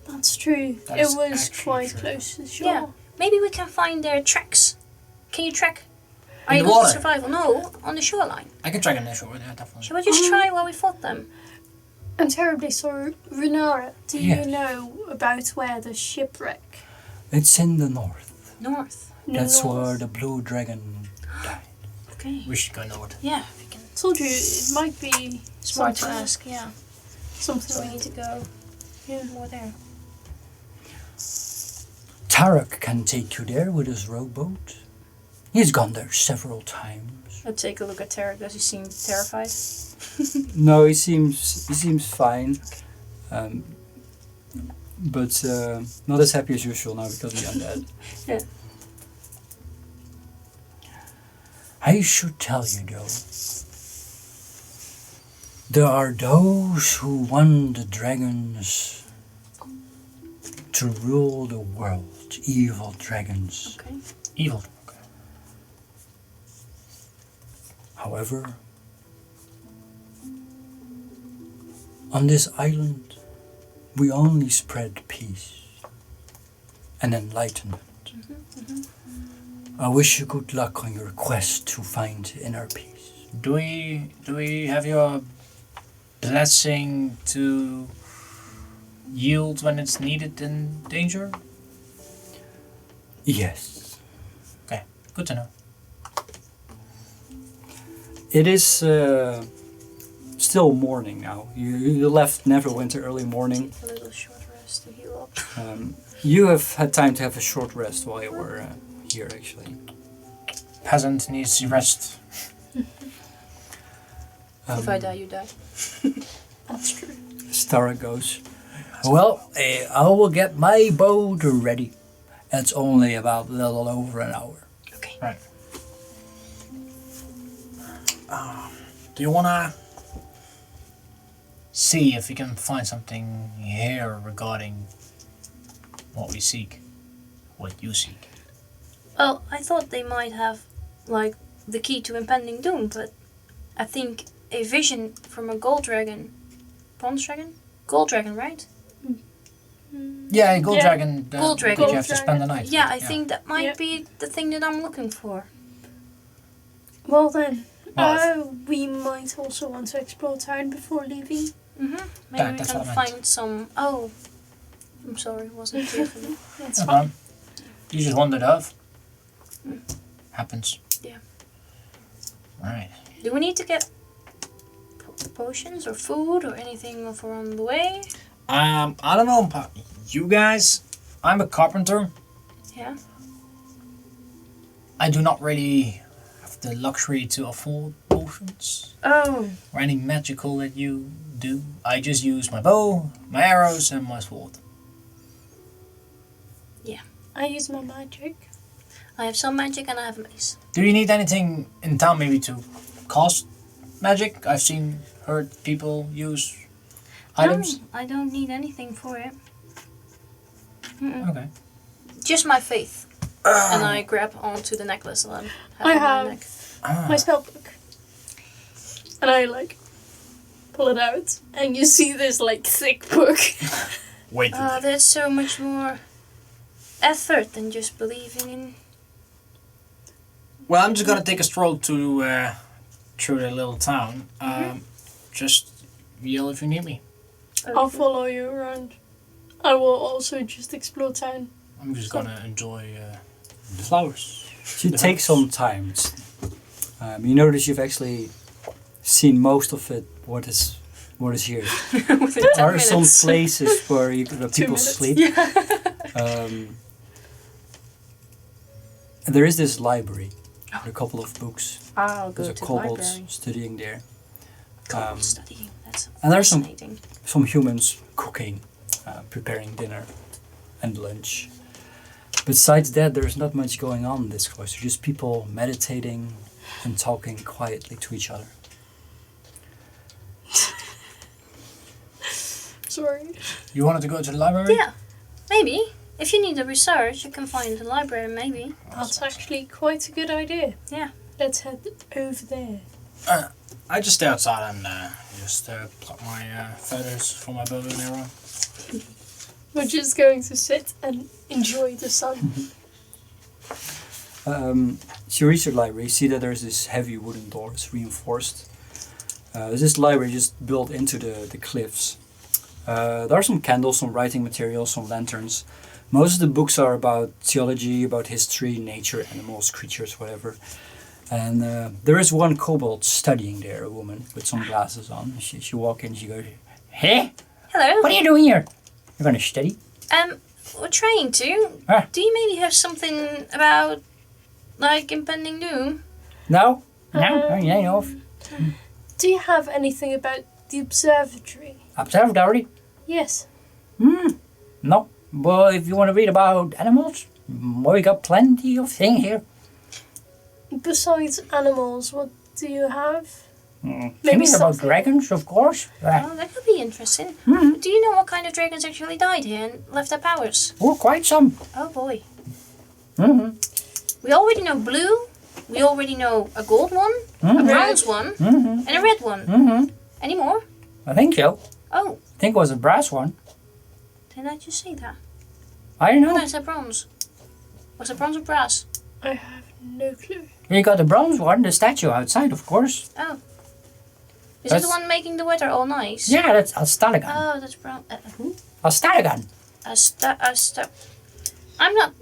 That's true. That It is was actually quite true. close to shore. Yeah. Maybe we can find their tracks. Can you track? Are In you the good water? at survival? No, on the shoreline. I can track an issue, yeah, definitely. Shall we just try while we fought them? I'm terribly sorry. Runara, do Yes. you know about where the shipwreck? It's in the north. North. That's north? where the blue dragon died. Okay. We should go north. Yeah, we can. Told you it might be Smart to something- ask, yeah. Something So we like need to go more there. Tarak can take you there with his rowboat. He's gone there several times. I'll take a look at Tarek. Does he seem terrified? No, he seems fine. But not as happy as usual now because he's undead. Yeah. I should tell you though, there are those who want the dragons to rule the world, evil dragons. Okay. Evil. Okay. However, on this island, we only spread peace and enlightenment. I wish you good luck on your quest to find inner peace. Do we have your blessing to yield when it's needed in danger? Yes. Okay, good to know. It is still morning now. You left Neverwinter early morning. Take a little short rest to heal up. You have had time to have a short rest while you were here, actually. Peasant needs rest. If I die, you die. That's true. Stara goes, well, I will get my boat ready. It's only about a little over an hour. Okay. Right. Do you wanna see if we can find something here regarding what we seek? What you seek? Well, I thought they might have, like, the key to impending doom, but I think a vision from a gold dragon. Bronze dragon? Gold dragon, right? Yeah, gold dragon. Gold dragon. That you have to spend the night. Yeah, with, I think that might be the thing that I'm looking for. Well then, Well, we might also want to explore town before leaving. Maybe we that's can what I meant. find some. Oh, I'm sorry, wasn't clear for me. That's No fine. problem. You just wandered off. Happens. Yeah. Right. Do we need to get potions or food or anything for on the way? I don't know about you guys. I'm a carpenter. Yeah. I do not really have the luxury to afford potions Oh. or any magical that you do. I just use my bow, my arrows, and my sword. I use my magic. I have some magic and I have mace. Do you need anything in town maybe to cast magic? I've heard people use items. No, I don't need anything for it. Mm-mm. Okay. Just my faith. And I grab onto the necklace and I I have it on have my neck. my spell book. And I like pull it out and you see this like thick book. Wait. Oh, that's so much more effort than just believing in. Well, I'm just gonna take a stroll to through the little town. Just yell if you need me. I'll follow you around. I will also just explore town. I'm just gonna enjoy the flowers. So you take some time. You notice you've actually seen most of it. What is here? Within 10 There are some minutes. places where people minutes. sleep. And there is this library with a couple of books. I'll go There's a to the kobold library. studying there. Kobold studying. That's and there's some- fascinating. Some humans cooking, preparing dinner and lunch. Besides that, there's not much going on in this cloister. Just people meditating and talking quietly to each other. Sorry. You wanted to go to the library? Yeah, maybe. If you need a research, you can find the library, maybe. That's actually quite a good idea. Yeah. Let's head over there. I just stay outside and just pluck my feathers for my bow and arrow. We're just going to sit and enjoy the sun. So you reach the library, you see that there's this heavy wooden door, it's reinforced. There's this library just built into the cliffs. There are some candles, some writing materials, some lanterns. Most of the books are about theology, about history, nature, animals, creatures, whatever. And there is one kobold studying there, a woman with some glasses on. She walks in, she goes, "Hey, Hello. what are you doing here? You're gonna study?" We're trying to. Ah. Do you maybe have something about, like, impending doom? No? No? Yeah, no. Do you have anything about the observatory? Observatory? Yes. No. Well, if you want to read about animals, well, we got plenty of things here. Besides animals, what do you have? Maybe Maybe about something- dragons, of course. Oh, that could be interesting. Do you know what kind of dragons actually died here and left their powers? Oh, quite some. Oh boy. Mm-hmm. We already know blue. We already know a gold one, a bronze one, Mm-hmm. and a red one. Mm-hmm. Any more? I think so. Oh, I think it was a brass one. did I just say that? I don't No, know. I said bronze. Was it bronze or brass? I have no clue. You got the bronze one, the statue outside, of course. Oh. Is it That's- the one making the weather all nice? Yeah, that's a Stalagan. Oh, that's brown. Who? A Stalagan. I'm not.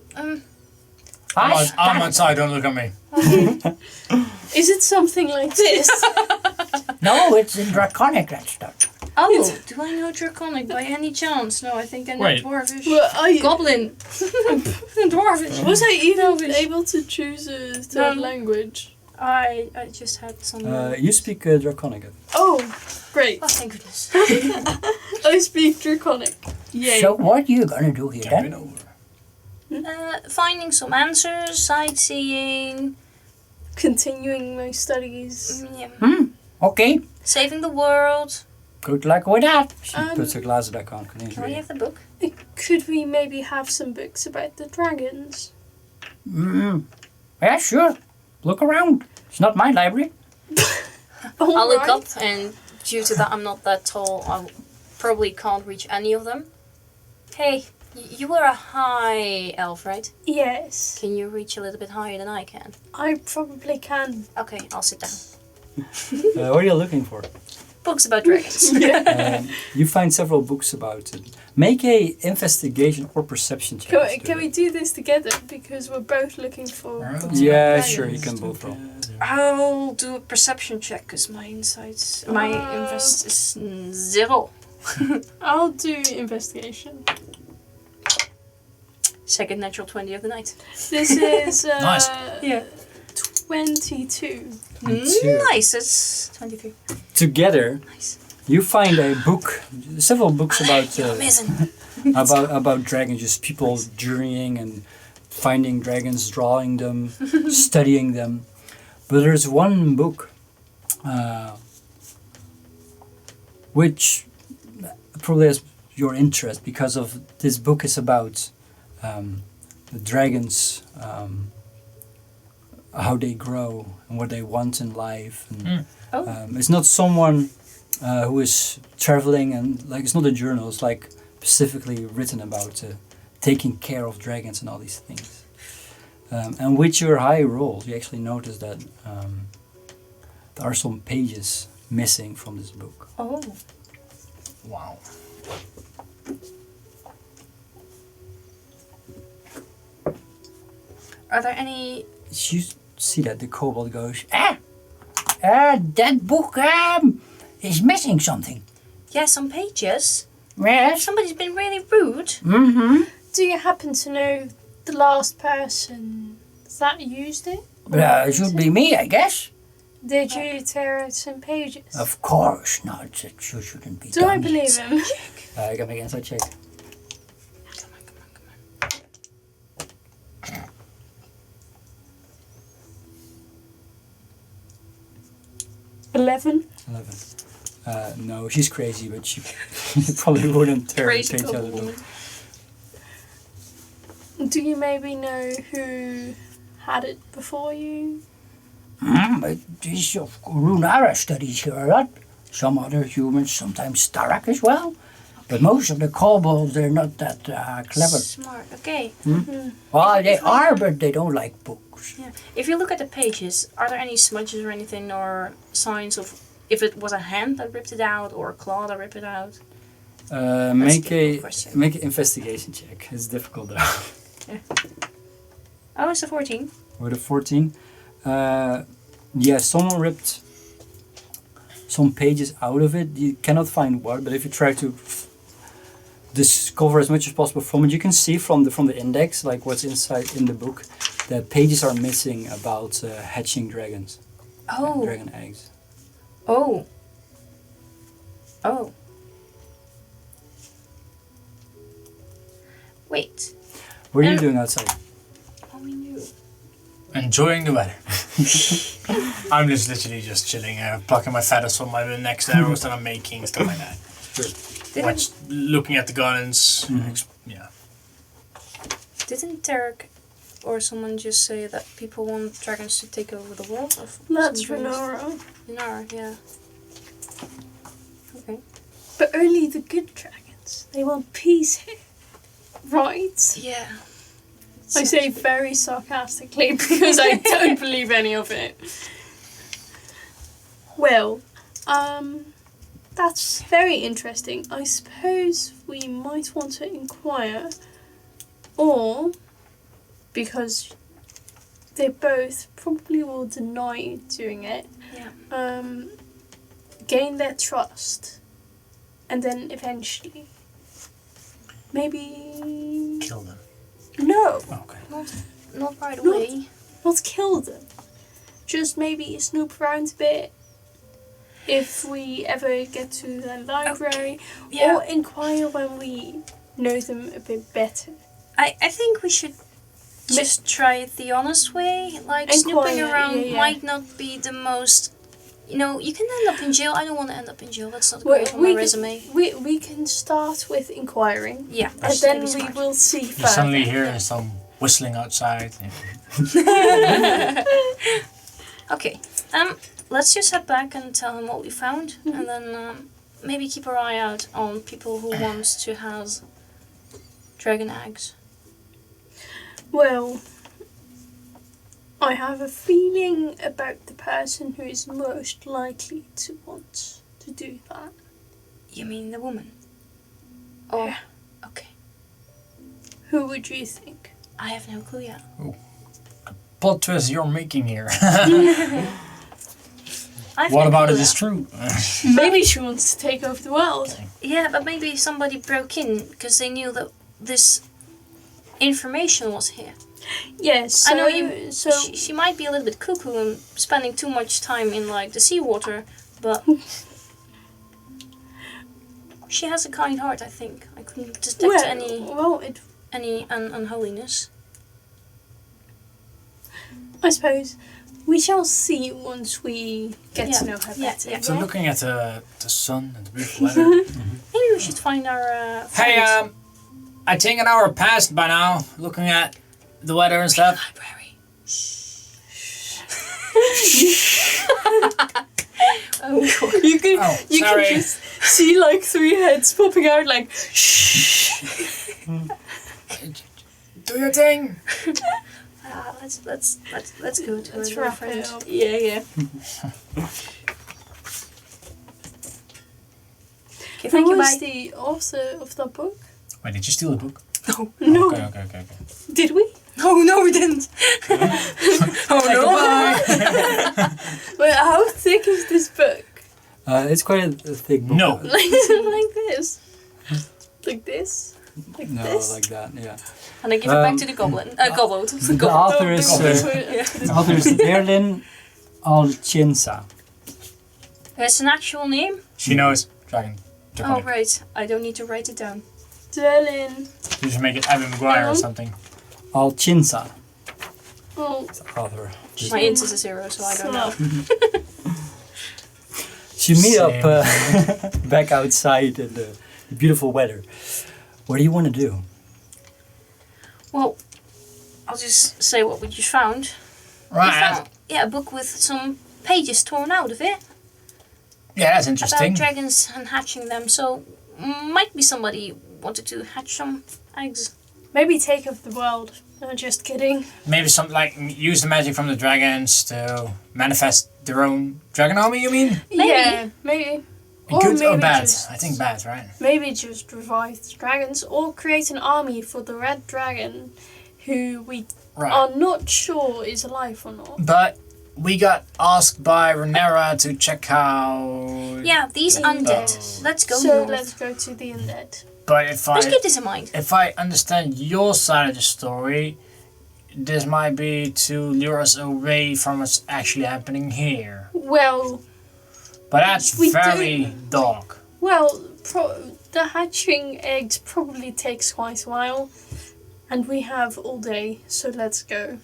I'm outside, don't look at me. Is it something like this? No, it's in Draconic, that stuff. Oh, do I know Draconic by any chance? No, I think I know Wait. Dwarvish. Well, Goblin. Dwarvish. was I even Elvish. able to choose a third No. language? I just had some. You speak Draconic. Oh, great. Oh, thank goodness. I speak Draconic. Yay. So what are you gonna do here Jumping then? over. Finding some answers, sightseeing, continuing my studies. Yeah. Okay. Saving the world. Good luck with that. She puts her glasses back on. Continues Can we reading. have the book? Could we maybe have some books about the dragons? Yeah, sure. Look around. It's not my library. I'll look Alright. up, and due to that I'm not that tall, I probably can't reach any of them. Hey, you were a high elf, right? Yes, Can you reach a little bit higher than I can? I probably can. Okay, I'll sit down. What are you looking for? Books about dragons. You find several books about it. Make a investigation or perception check. Can we do this together? Because we're both looking for. Yeah, dragons. sure. You can both roll. I'll do a perception check because my insights, my invest is 0. I'll do investigation. Second natural 20 of the night. This is Nice. Yeah. 22. Nice, it's 23. Together, Nice. you find a book, several books about Amazing. about dragons. Just people journeying and finding dragons, drawing them, studying them. But there's one book, which probably has your interest because of this book is about the dragons, how they grow and what they want in life. And, it's not someone who is traveling and like it's not a journal. It's like specifically written about taking care of dragons and all these things. And with your high rolls, you actually notice that there are some pages missing from this book. Oh. Wow. Are there any... You see that the kobold goes, That book is missing something. Yeah, some pages? Yes. Somebody's been really rude. Mm-hmm. Do you happen to know the last person that used it? It should be me, I guess. Did you tear out some pages? Of course not. It shouldn't be Do done I yet. believe him? I can make an inside check. Come on. 11. 11. No, she's crazy, but she probably wouldn't tear a Crazy page out little of them. woman. Do you maybe know who had it before you? But these Runara studies here a lot. Some other humans, sometimes Starak as well. But most of the kobolds, they're not that clever. Smart, okay. Well, they are, but they don't like books. Yeah. If you look at the pages, are there any smudges or anything or signs of if it was a hand that ripped it out or a claw that ripped it out? Make a a difficult question. make an investigation check. It's difficult though. Oh, it's a 14. With a 14, yeah, someone ripped some pages out of it. You cannot find what, but if you try to discover as much as possible from it, you can see from the index, like what's inside in the book, that pages are missing about hatching dragons, Oh. dragon eggs. Oh. Oh. Wait. What are you doing outside? Oh, we knew. Enjoying the weather. I'm just literally just chilling, plucking my feathers from my next arrows that I'm making, stuff like that. Didn't, Looking at the guns. Yeah. didn't Derek or someone just say that people want dragons to take over the world? Of That's some dragons? Runara. Runara, yeah. Okay. But only the good dragons. They want peace here. Right? Yeah. I say very sarcastically because I don't believe any of it. Well, that's very interesting. I suppose we might want to inquire, or because they both probably will deny doing it, Yeah. gain their trust, and then eventually, maybe Kill them. no. Okay. Not right Not- away. Not kill them. Just maybe snoop around a bit. If we ever get to the library. Yeah. Or inquire when we know them a bit better. I think we should just try it the honest way. Like snooping Inquire, around yeah. might not be the most. You know, you can end up in jail. I don't want to end up in jail. That's not Well, great on my resume. We can start with inquiring. Yeah, And that's then maybe we smart. will see You further. suddenly hear some whistling outside. Okay. Let's just head back and tell him what we found, and then maybe keep our eye out on people who wants to have dragon eggs. Well, I have a feeling about the person who is most likely to want to do that. You mean the woman? Oh, Yeah. okay. Who would you think? I have no clue yet. Plot twist you're making here. I have What no about clue it is yet. true? Maybe she wants to take over the world. Yeah, but maybe somebody broke in because they knew that this information was here. Yes, I know you. So She might be a little bit cuckoo and spending too much time in like the seawater, but she has a kind heart. I think I couldn't detect any unholiness. I suppose we shall see once we get to know her better. Yeah. So looking at the sun and the beautiful weather. Maybe we should find our. Hey, friends. I think an hour passed by now, looking at the weather and stuff. Library. You can you sorry. can just see like 3 heads popping out like Do your thing. Let's go to Let's our wrap friend. it up. Yeah. Okay, Who thank you. was Bye. the author of that book? Wait, did you steal the book? No. Okay. Did we? No, we didn't. Oh no! Well, how thick is this book? It's quite a thick book. No. Like this? Like this? Like No, this? like that, yeah. And I give it back to the goblin. Goblet. The author is Yeah. author is Berlin Alcinsa. That's an actual name? She knows. Dragon. Oh, right. I don't need to write it down. Berlin. You should make it Evan McGuire or something. Alcinsa, Oh, author. My int is a 0, so I don't know. So you meet up Same. back outside in the beautiful weather. What do you want to do? Well, I'll just say what we just found. We Right. found, a book with some pages torn out of it. Yeah, that's interesting. About dragons and hatching them, so might be somebody wanted to hatch some eggs. maybe take over the world. No, just kidding. Maybe some use the magic from the dragons to manifest their own dragon army. You mean? Maybe. Yeah, maybe. Good or bad? just- I think bad, right? Maybe just revive the dragons or create an army for the red dragon who we Right. are not sure is alive or not. But we got asked by Runara to check out. Yeah, these undead. Let's go So north. let's go to the undead. But Let's keep this in mind. if I understand your side of the story, this might be to lure us away from what's actually happening here. Well, But that's We very dark. the hatching eggs probably takes quite a while, and we have all day, so let's go.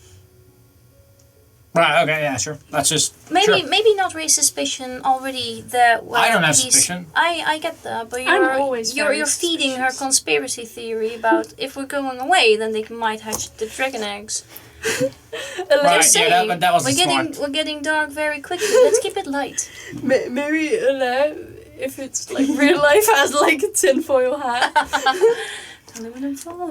Right, okay, yeah, sure. That's just. Maybe not raise suspicion already there. Well, I don't have he's- suspicion. I get that, but I'm you're always you're, very you're feeding her suspicious. conspiracy theory about if we're going away, then they might hatch the dragon eggs. Right, They're yeah, saying but that wasn't we're getting dark very quickly. Let's keep it light. Maybe if it's like real life has like a tinfoil hat. Aluminum foil.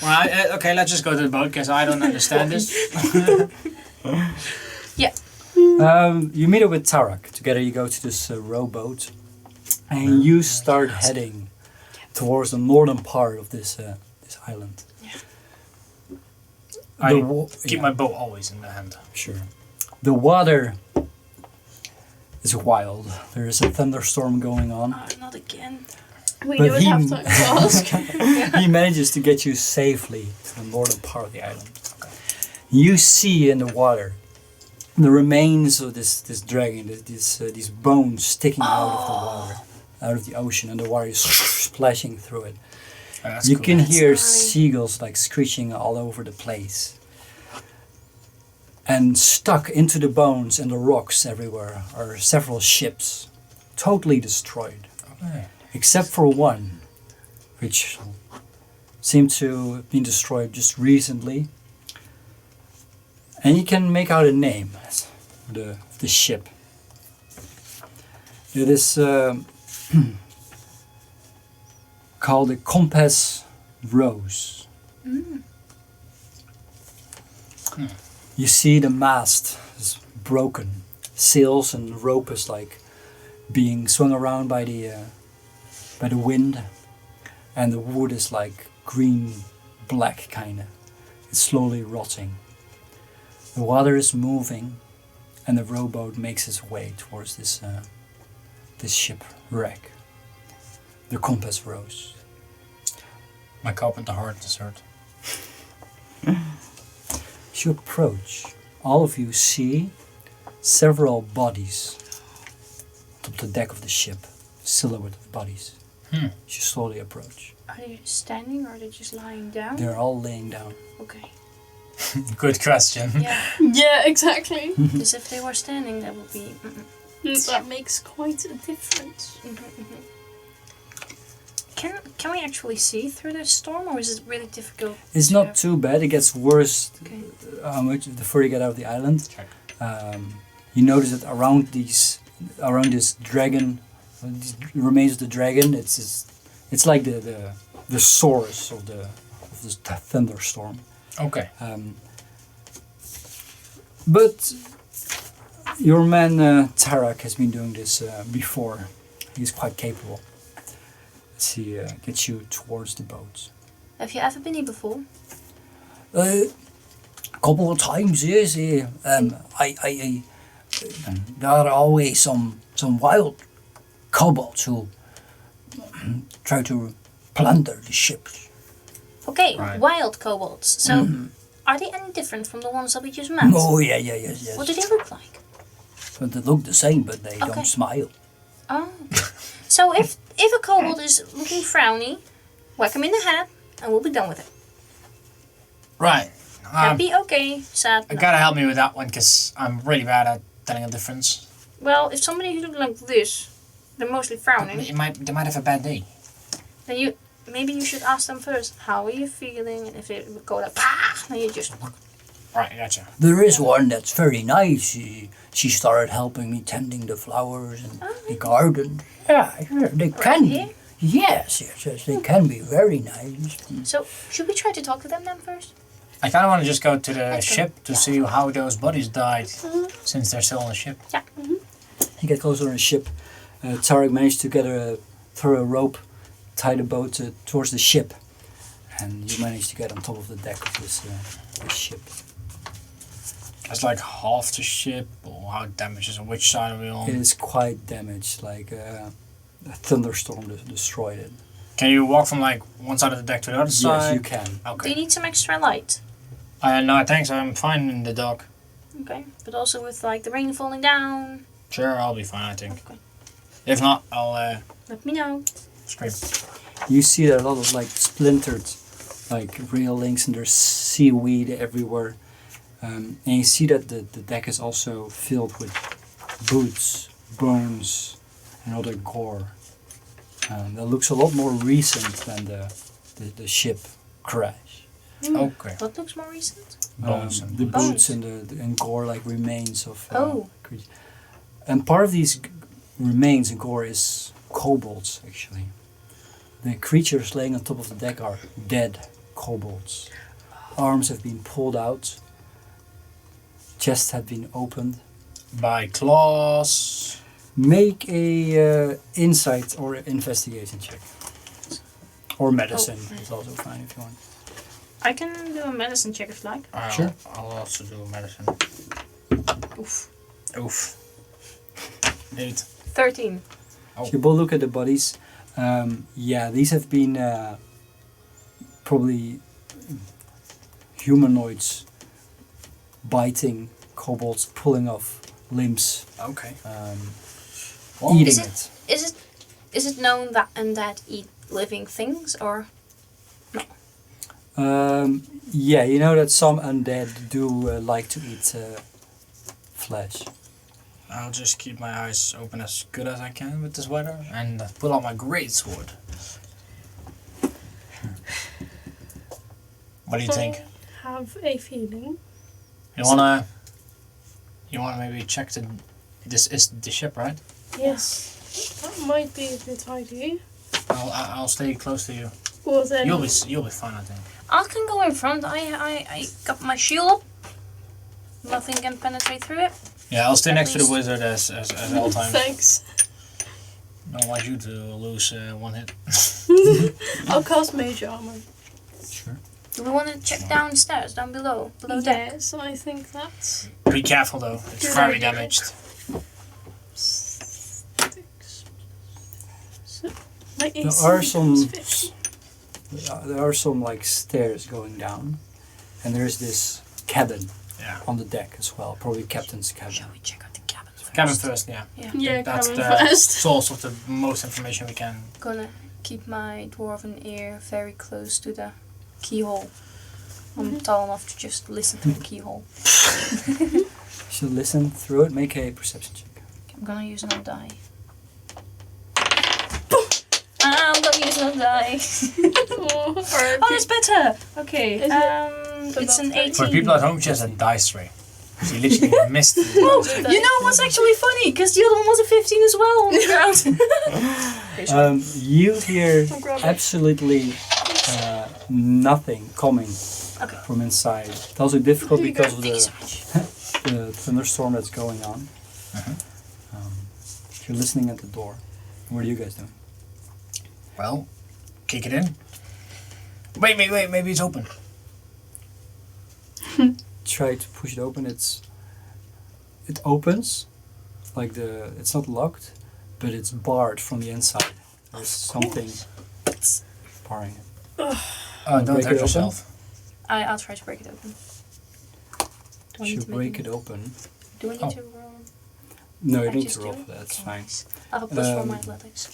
Well, okay, let's just go to the boat because I don't understand this. You meet up with Tarak. Together you go to this rowboat, and you start heading towards the northern part of this island. I keep yeah, my bow always in the hand. sure. The water is wild. There is a thunderstorm going on. Oh, not again. We But don't have time to ask. He manages to get you safely to the northern part of the island. You see in the water the remains of this dragon, these bones sticking out of the water, out of the ocean, and the water is splashing through it. That's You cool. can hear nice. seagulls like screeching all over the place. And stuck into the bones and the rocks everywhere are several ships, totally destroyed. Okay. Except for one, which seemed to have been destroyed just recently. And you can make out a name of the ship. It is called the Compass Rose. You see the mast is broken, sails and rope is like being swung around by the wind, and the wood is like green black kinda. It's slowly rotting. The water is moving, and the rowboat makes its way towards this shipwreck. The Compass Rose. My carpenter heart is hurt. As you approach, all of you see several bodies on top of the deck of the ship. Silhouette of bodies. As you slowly approach. Are they standing or are they just lying down? They're all laying down. Okay. Good question. Yeah. Yeah, exactly. Because if they were standing, that would be. That makes quite a difference. Can we actually see through the storm, or is it really difficult? It's to not have- too bad. It gets worse Okay. the further you get out of the island. Check. You notice that around this dragon, these remains of the dragon, it's like the source of this thunderstorm. Okay. But your man Tarak has been doing this before. He's quite capable. As he gets you towards the boat. Have you ever been here before? A couple of times, yes. There are always some wild kobolds who try to plunder the ships. Okay, Right. wild kobolds. So, are they any different from the ones that we just met? Oh, yes. What do they look like? But they look the same, but they Okay. don't smile. Oh. So if a kobold is looking frowny, whack him in the head and we'll be done with it. Right. Happy, okay. Sad, You no. gotta help me with that one because I'm really bad at telling a difference. Well, if somebody who looks like this, they're mostly frowning, They might have a bad day. then maybe you should ask them first, how are you feeling? And if they go like, pah, then you just... Right, gotcha. There is one that's very nice. She started helping me tending the flowers and the garden. Yeah, they can here? be. Yes, they can be very nice. So, should we try to talk to them then first? I kind of want to just go to the Let's go. ship to see how those bodies died since they're still on the ship. Yeah. You get closer on the ship. Tarak managed to throw a rope, tie the boat towards the ship, and you managed to get on top of the deck of this ship. That's like half the ship, or how damaged is on which side are we on? It is quite damaged, like a thunderstorm destroyed it. Can you walk from like one side of the deck to the other side? Yes, you can. Do you Okay. need some extra light? No, thanks. I'm fine in the dock. Okay. But also with like the rain falling down. Sure, I'll be fine. I think. Okay. If not, I'll Let me know. scream. You see there are a lot of like splintered, like railings, and there's seaweed everywhere. And you see that the deck is also filled with boots, bones, and other gore. That looks a lot more recent than the ship crash. Okay. What looks more recent? Bones and the Bones. boots and gore, like remains of. Oh. Creatures. And part of these remains and gore is kobolds, actually. The creatures laying on top of the deck are dead kobolds. Arms have been pulled out. Chests have been opened. By claws. Make a insight or investigation check. Or medicine is also fine if you want. I can do a medicine check if you like. Sure. I'll also do medicine. Oof. Oof. 8. 13. Oh. So you both look at the bodies. Yeah, these have been probably humanoids biting kobolds, pulling off limbs, Okay. eating Is it. Is it known that undead eat living things, or Yeah, you know that some undead do like to eat flesh. I'll just keep my eyes open as good as I can with this weather and pull out my great sword. What do you think? I have a feeling. You wanna maybe check this is the ship, right? Yes, that might be a good idea. I'll stay close to you. Well then, You'll be fine, I think. I can go in front. I got my shield up. Nothing can penetrate through it. Yeah, I'll stay At next to the least. wizard as all times. thanks. Don't want you to lose one hit. I'll cast Mage Armor. Sure. Do we want to check downstairs, down below deck? Yes, I think that's... Be careful though, it's Good very idea. damaged. So, my There AC are some is 50. there are some like stairs going down, and there's this cabin Yeah. on the deck as well. Probably captain's cabin. Shall we check out the cabin first? Cabin first, yeah. Yeah, That's coming the first. source of the most information we can. Gonna keep my dwarven ear very close to the keyhole. I'm tall enough to just listen through the keyhole. So listen through it. Make a perception check. I'm gonna use no die. I'm gonna use no die. Oh, Oh, that's better. Okay. Is It's an 18. For people at home, she has a dice tray. She literally missed it. You know what's actually funny? Because the other one was a 15 as well on the ground. You hear I'll grab it. absolutely nothing coming Okay. from inside. It's also difficult Here you because go. of Thank you so much. the thunderstorm that's going on. You're listening at the door. What are you guys doing? Well, kick it in. Wait, maybe it's open. Try to push it open. It opens, like it's not locked, but it's barred from the inside. There's something barring it. Don't break hurt it open? yourself. I'll try to break it open. Do I need You to make break a- it open. Do I need Oh. to roll? No, you I need just to roll do for it? that. It's Okay, fine. nice. I have a plus for my Um, athletics.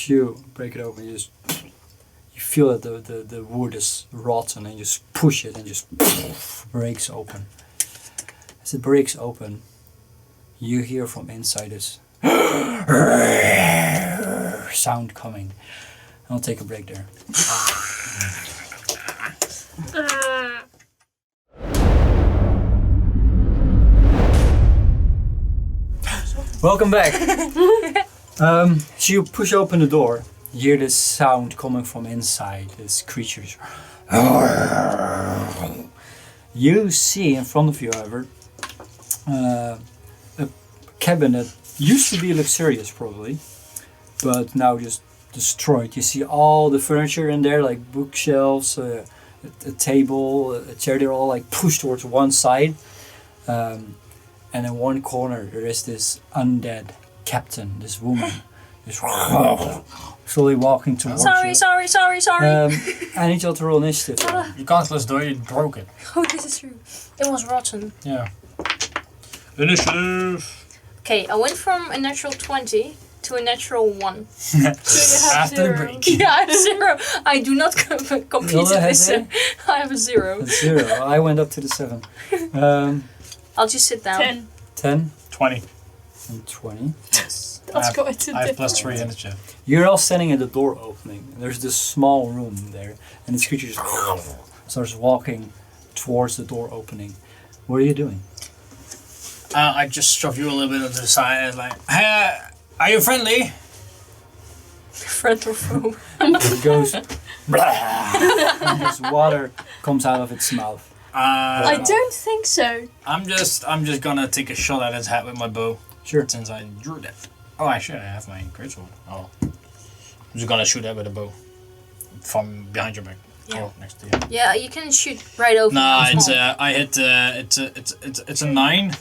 You break it open. You feel that the wood is rotten, and you just push it, and just breaks open. As it breaks open, you hear from inside this sound coming. I'll take a break there. Welcome back. So you push open the door. You hear this sound coming from inside. This creature's. You see in front of you, however, a cabin that used to be luxurious, probably, but now just destroyed. You see all the furniture in there, like bookshelves, a table, a chair. They're all like pushed towards one side. And in one corner there is this undead captain, this woman, just slowly walking towards Sorry, you. sorry. I need you all to roll initiative. You can't close the door, you broke it. Oh, this is true. It was rotten. Yeah. Initiative! Okay, I went from a natural 20 to a natural 1. So you have After the 0. break. Yeah, I have 0. I do not compete Roll in ahead, this. eh? I have a 0. That's 0. I went up to the 7. I'll just sit down. 10. 10 20. and 20. That's have- quite a I have plus difference. 3 initiative. You're all standing at the door opening. And there's this small room there, and this creature just starts walking towards the door opening. What are you doing? I just shove you a little bit to the side and like, hey, are you friendly? Friend or foe. It goes, and this water comes out of its mouth. I don't think so. I'm just gonna take a shot at his head with my bow. Sure. Since I drew that. Oh, actually, I have my great sword. Oh. I'm just gonna shoot that with a bow. From behind your back. Yeah. Oh, next to you. Yeah, you can shoot right over. Nah, the it's small. I hit it's a 9.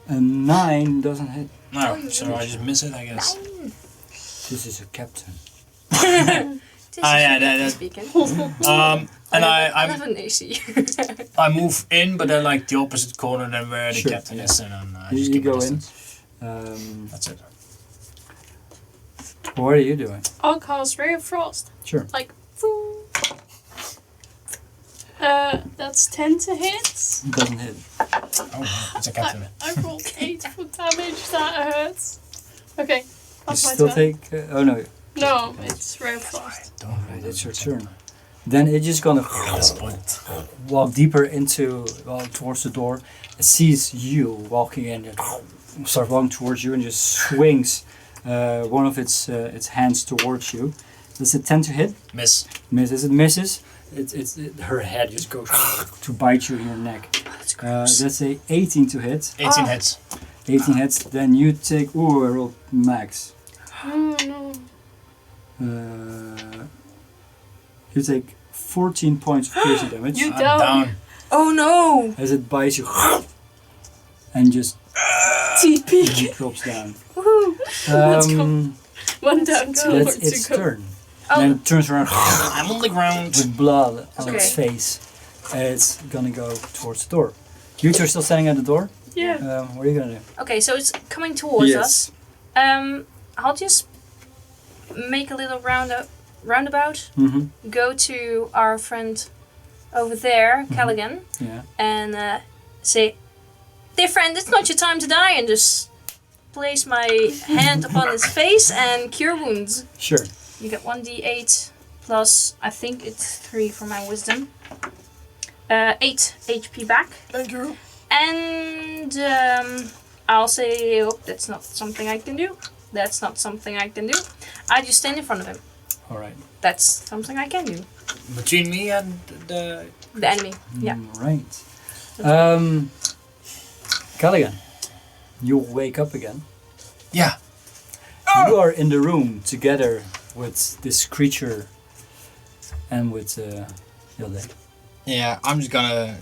A 9 doesn't hit. No, so I just miss it, I guess. This is a captain. This yeah, is that- speaking. And I I have an AC. I move in, but then like the opposite corner than where the Sure, captain yeah. is, and then I You just keep my go in. distance. That's it. What are you doing? I'll cast Ray of Frost. Sure. Like, boom. That's 10 to hit. Doesn't hit. Oh, it's a captain. I rolled 8 for damage. That hurts. Okay, You that's my still turn. take. Oh no. No, it's real fast. Alright, it's your turn. Then it's just gonna walk deeper into, towards the door. It sees you walking in, and start walking towards you, and just swings one of its hands towards you. Does it tend to hit? Miss. Misses. It misses. Her head just goes to bite you in your neck. That's a 18 to hit. 18 hits. 18 hits. Then you take. Ooh, I rolled max. Oh no. You take 14 points of piercing damage. You I'm down. down. Oh no! As it bites you and just TP. drops down. Woohoo. Let's go. Um, One down, two more that's its to go. turn. Oh. Then it turns around I'm on the ground. with blood on its Okay. face. And it's gonna go towards the door. You two are still standing at the door? Yeah. What are you gonna do? Okay, so it's coming towards us. I'll just make a little roundabout. Mm-hmm. Go to our friend over there, Callaghan, Yeah. and say, "Dear friend, it's not your time to die," and just place my hand upon his face and cure wounds. Sure. You get 1d8 plus, I think it's 3 for my wisdom. 8 HP back. Thank you. And I'll say, oh, that's not something I can do. That's not something I can do. I just stand in front of him. Alright. That's something I can do. Between me and the... The enemy, yeah. Right. Callaghan, you wake up again. Yeah. You are in the room together with this creature and with Alais. Yeah, I'm just gonna...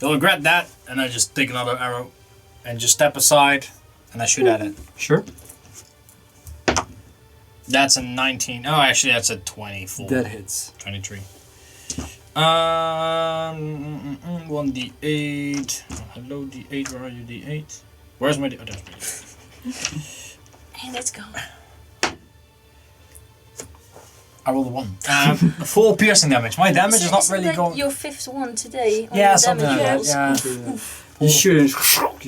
You'll regret that, and I just take another arrow and just step aside and I shoot at it. Sure. That's a 19. Oh, actually, that's a 24. That hits. 23. 1d8. Oh, hello, d8. Where are you, d8? Where's my d8? Oh, there's my d8. Hey, let's go. I rolled a 1. 4 piercing damage. My damage is not Isn't really that going... your 5th one today? On Yeah, your something like damage that. rolls? Yeah. You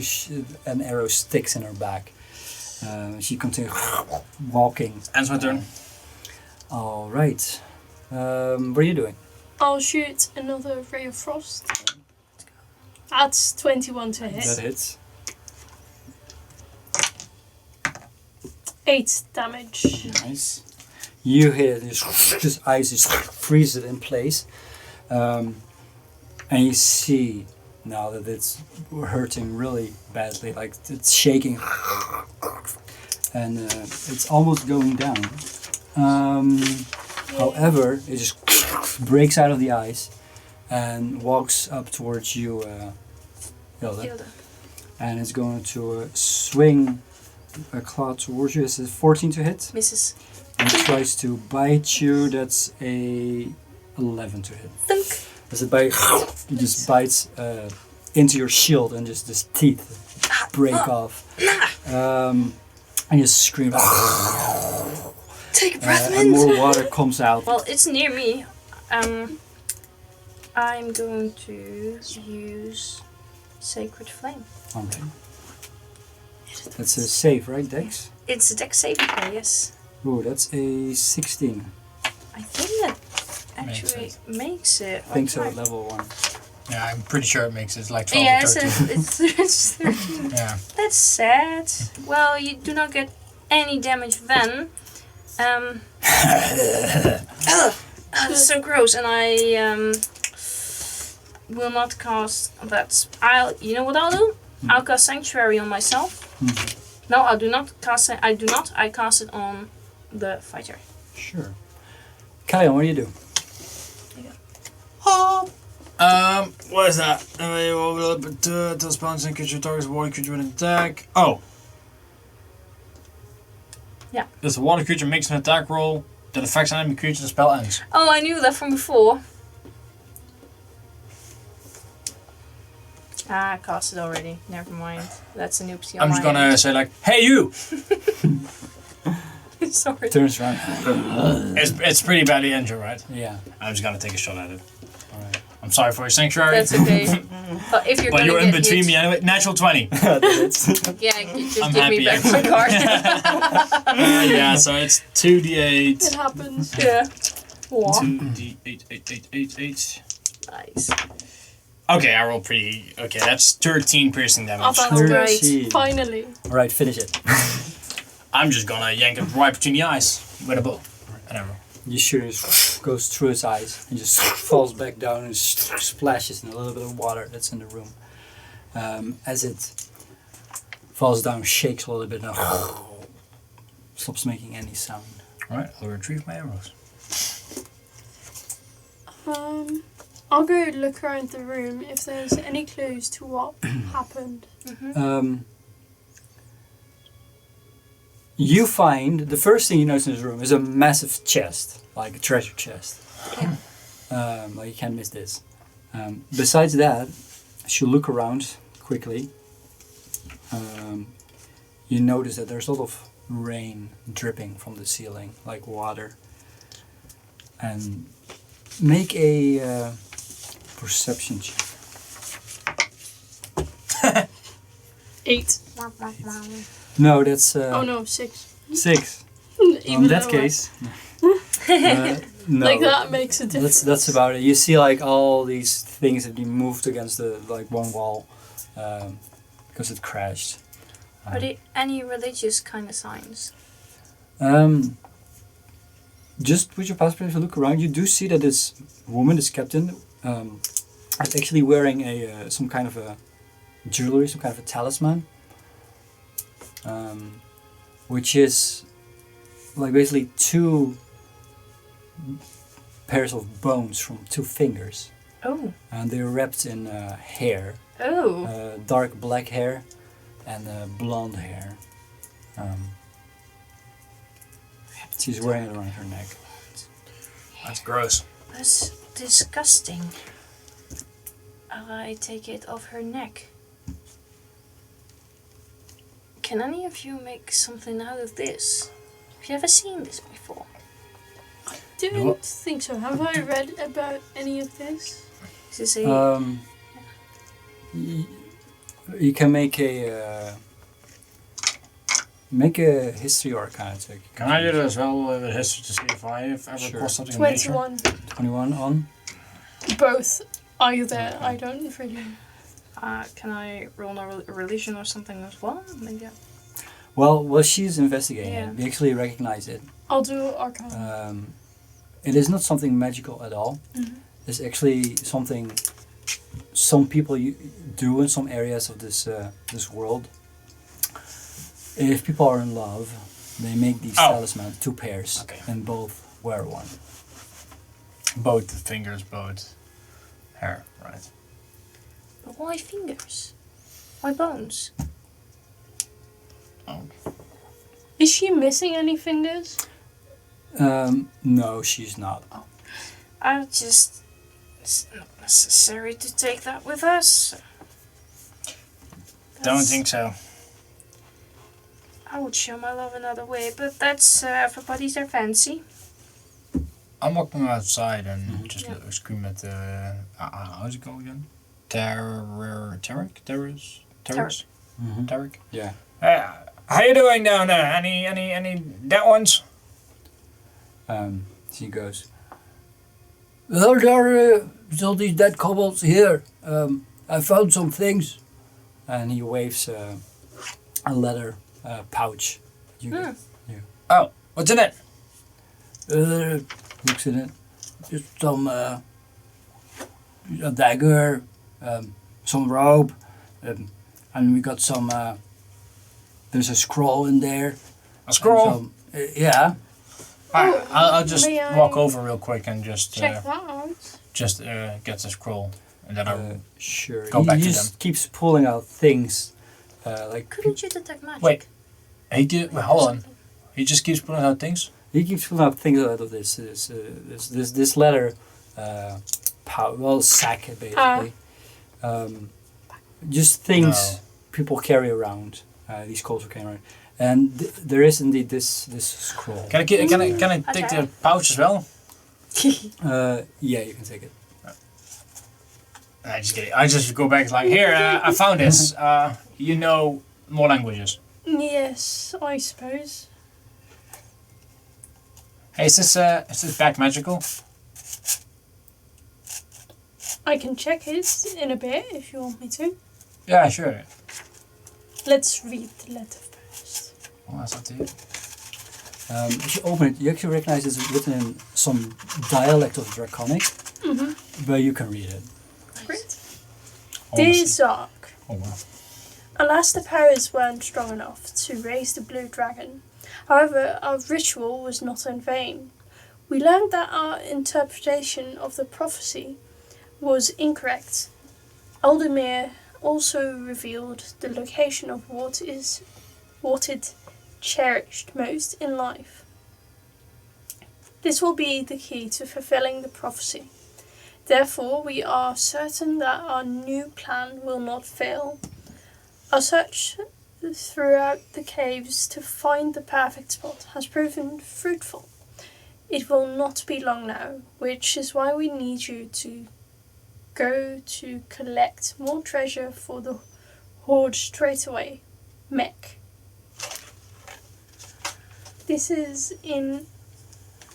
shoot and an arrow sticks in her back. She continues walking. Ends my turn. All right. What are you doing? I'll shoot another ray of frost. That's 21 to hit. That hits. 8 damage. Nice. You hit it. Just ice just freezes it in place, and you see now that it's hurting really badly. Like it's shaking, and it's almost going down. However, it just breaks out of the ice and walks up towards you, Hilda. Hilda. And it's going to swing a claw towards you. Is it 14 to hit? Misses. And it tries to bite you. That's a 11 to hit. Thunk. As it bites, it just bites into your shield, and just this teeth break off. And you scream. Take a breath, And man. more water comes out. Well, it's near me. I'm going to use Sacred Flame. Okay. That's a save, right, Dex? It's a dex saving throw, yes. Oh, that's a 16. I think that actually makes it. I think so, Right. at level 1. Yeah, I'm pretty sure it makes it. It's like 12 Yeah, or 13. it's 13. Yeah. That's sad. Well, you do not get any damage then. That's so gross, and I will not cast that. You know what I'll do? I'll cast Sanctuary on myself. No, I do not cast it. I do not. I cast it on the fighter. Sure. Callaghan, what do you do? What is that? Till spawns and creature targets water creature with an attack. Oh. Yeah. If the water creature makes an attack roll that affects an enemy creature, the spell ends. Oh, I knew that from before. Ah, I cast it already. Never mind. That's an oopsie on I'm just my gonna say like, hey you! end. Sorry. Turns around. It's pretty badly injured, right? Yeah. I'm just gonna take a shot at it. Alright. I'm sorry for your sanctuary. That's okay. But if you're But gonna you're in get between hit, me anyway. Natural 20. yeah, just I'm give happy, me back actually. my card. Yeah, so it's 2d8. It happens. Yeah. One. 2d8, 8, 8, 8, 8. Nice. Okay, I roll pretty. Okay, that's 13 piercing Oh, damage. that's great. 13. Finally. Alright, finish it. I'm just gonna yank it right between the eyes with a bow. And arrow. You shoot it, goes through his eyes and just falls back down and splashes in a little bit of water that's in the room. As it falls down, shakes a little bit and stops making any sound. Alright, I'll retrieve my arrows. I'll go look around the room if there's any clues to what happened. You find, the first thing you notice in this room is a massive chest, like a treasure chest. Like you can't miss this. Besides that, as you look around quickly, you notice that there's a lot of rain dripping from the ceiling, like water. And make a perception check. 8. No, that's Oh no, 6. 6. Even In that lower. case, no. Like that makes a difference. That's about it. You see, like all these things have been moved against the one wall because it crashed. Are there any religious kind of signs? Just with your passport, if you look around, you do see that this woman, this captain, is actually wearing a some kind of a jewelry, some kind of a talisman, which is like basically 2 pairs of bones from 2 fingers, Oh. and they're wrapped in hair, Oh. dark black hair and blonde hair. She's wearing it around her neck. That's gross. That's disgusting. I take it off her neck. Can any of you make something out of this? Have you ever seen this before? Don't think so. Have I read about any of this? Is this a... You can make a history or arcana check. Can I do that as well with history to see if I have ever Sure. caused something in nature? 21. 21 on. Both. Either. I don't really. can I roll a religion or something as well? Maybe. Well, she's investigating Yeah. it. We actually recognize it. I'll do Arcana. It is not something magical at all. It's actually something some people do in some areas of this world. If people are in love, they make these talismans, 2 pairs, Okay. and both wear one. Both fingers, both hair, right? But why fingers? Why bones? Oh. Is she missing any fingers? No, she's not. It's not necessary to take that with us. Don't think so. I would show my love another way, but that's everybody's their fancy. I'm walking outside and just scream at the... how's it called again? Tarek? Tarek? Yeah. How you doing down there? Any dead ones? She goes, Well, there are still these dead kobolds here. I found some things. and he waves a leather pouch. You get. Oh, what's in it? Looks in it. Just some a dagger, some rope, and we got some. There's a scroll in there. A scroll? Some, yeah. I'll just may I walk over real quick and just Check that out. get the scroll, and then I'll Sure. Go he back to just keeps pulling out things. Like Couldn't you detect magic? Wait. Hold on. He just keeps pulling out things. he keeps pulling out things out of this leather sack basically. Just things people carry around. These culture carry around, and there is indeed this scroll. Can I take the pouch as well? Yeah, you can take it. I just get it. I just go back like, here, I found this. You know more languages. Yes, I suppose. Hey, is this bag magical? I can check it in a bit if you want me to. Yeah, sure. Let's read the letter first. Well, that's up to you. If you open it, you actually recognize it's written in some dialect of Draconic, but you can read it. Great. Dear Zark, Oh, wow. alas the powers weren't strong enough to raise the blue dragon. However, our ritual was not in vain. We learned that our interpretation of the prophecy was incorrect. Aldemir also revealed the location of what it cherished most in life. This will be the key to fulfilling the prophecy. Therefore, we are certain that our new plan will not fail. Our search throughout the caves to find the perfect spot has proven fruitful. It will not be long now, which is why we need you to go to collect more treasure for the horde straight away. Mech. This is in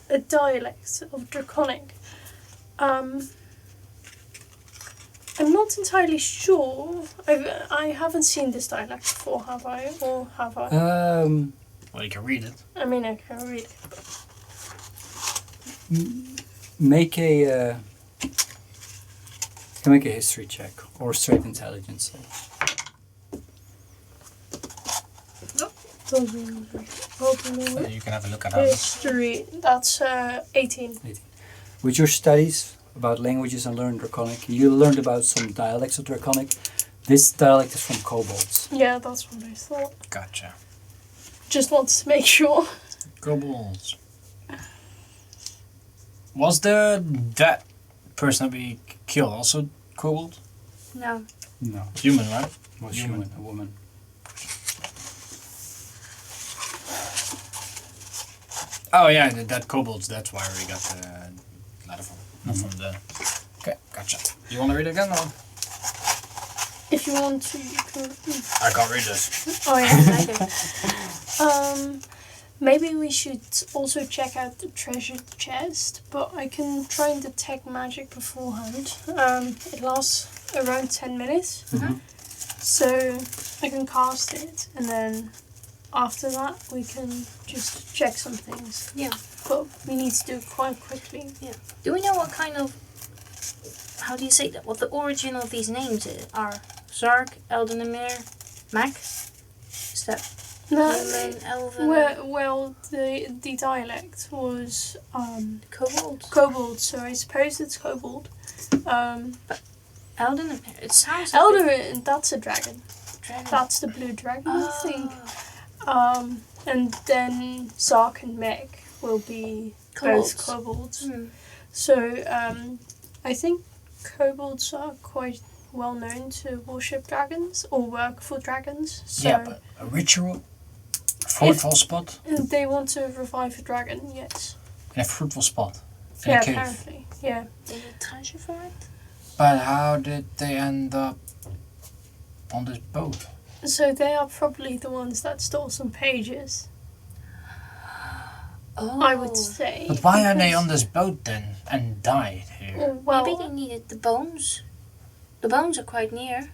a dialect of Draconic. I'm not entirely sure. I haven't seen this dialect before, have I? Or have I? Well, you can read it. I mean, I can read it. Make a you can make a history check or straight intelligence. You can have a look at how this. History, that's 18. With your studies about languages and learning Draconic, you learned about some dialects of Draconic. This dialect is from kobolds. Yeah, that's what I thought. Gotcha. Just wanted to make sure. Kobolds. Was that person that we killed also kobold? No. No, Human, right? it was Human. human, a woman. Oh yeah, that kobolds. That's why we got the letter from. Not from the. Okay, gotcha. You want to read it again, or? If you want to, you can. I can't read this. Oh yeah. Maybe we should also check out the treasure chest, but I can try and detect magic beforehand. It lasts around 10 minutes, so I can cast it, and then after that we can just check some things. Yeah. But we need to do it quite quickly. Yeah. Do we know what kind of, how do you say that, what the origin of these names are? Zark, Eldenamir, Mac? Is that human, elven? Well, the dialect was Kobold? kobold, so I suppose it's kobold. Eldenamir, it sounds Elder, that's a dragon. dragon. That's the blue dragon, I think. Oh. And then Zark and Meg will be Kobolds. both kobolds. Hmm. So I think kobolds are quite well known to worship dragons or work for dragons. So Yeah, but a ritual, a fruitful spot, they want to revive a dragon, yes. in a fruitful spot, in Yeah, a cave. apparently. Yeah. They need treasure for it? But how did they end up on this boat? So they are probably the ones that stole some pages, Oh. I would say. But why are they because- on this boat then and died here? Well, Maybe they needed the bones. The bones are quite near.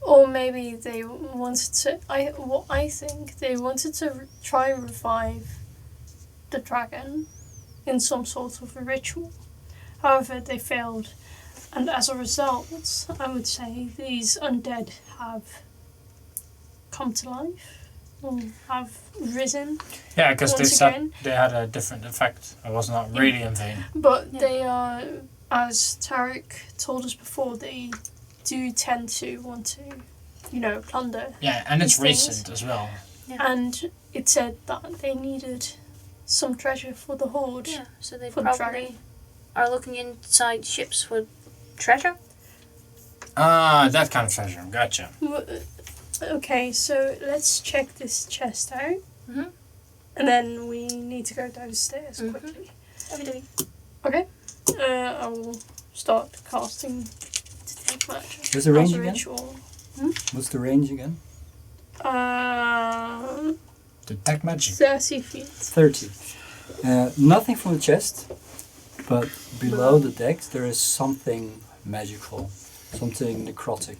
or maybe they wanted to. I think they wanted to try and revive the dragon in some sort of a ritual. However, they failed, and as a result, I would say these undead have come to life or have risen. Yeah, because they Once said again- they had a different effect. It was not really in vain. But Yeah. they are, as Tarek told us before, they do tend to want to, plunder. Yeah, and it's These things. recent as well. And it said that they needed some treasure for the horde. Yeah, so they For the probably dragon. are looking inside ships for treasure. Ah, that kind of treasure. Gotcha. Okay, so let's check this chest out. Mhm. And then we need to go downstairs quickly. Everything. Okay. I will start casting detect magic. What's the range as a again? ritual. What's the range again? Detect magic. 30 feet. 30. Nothing from the chest, but below the deck there is something magical, something necrotic.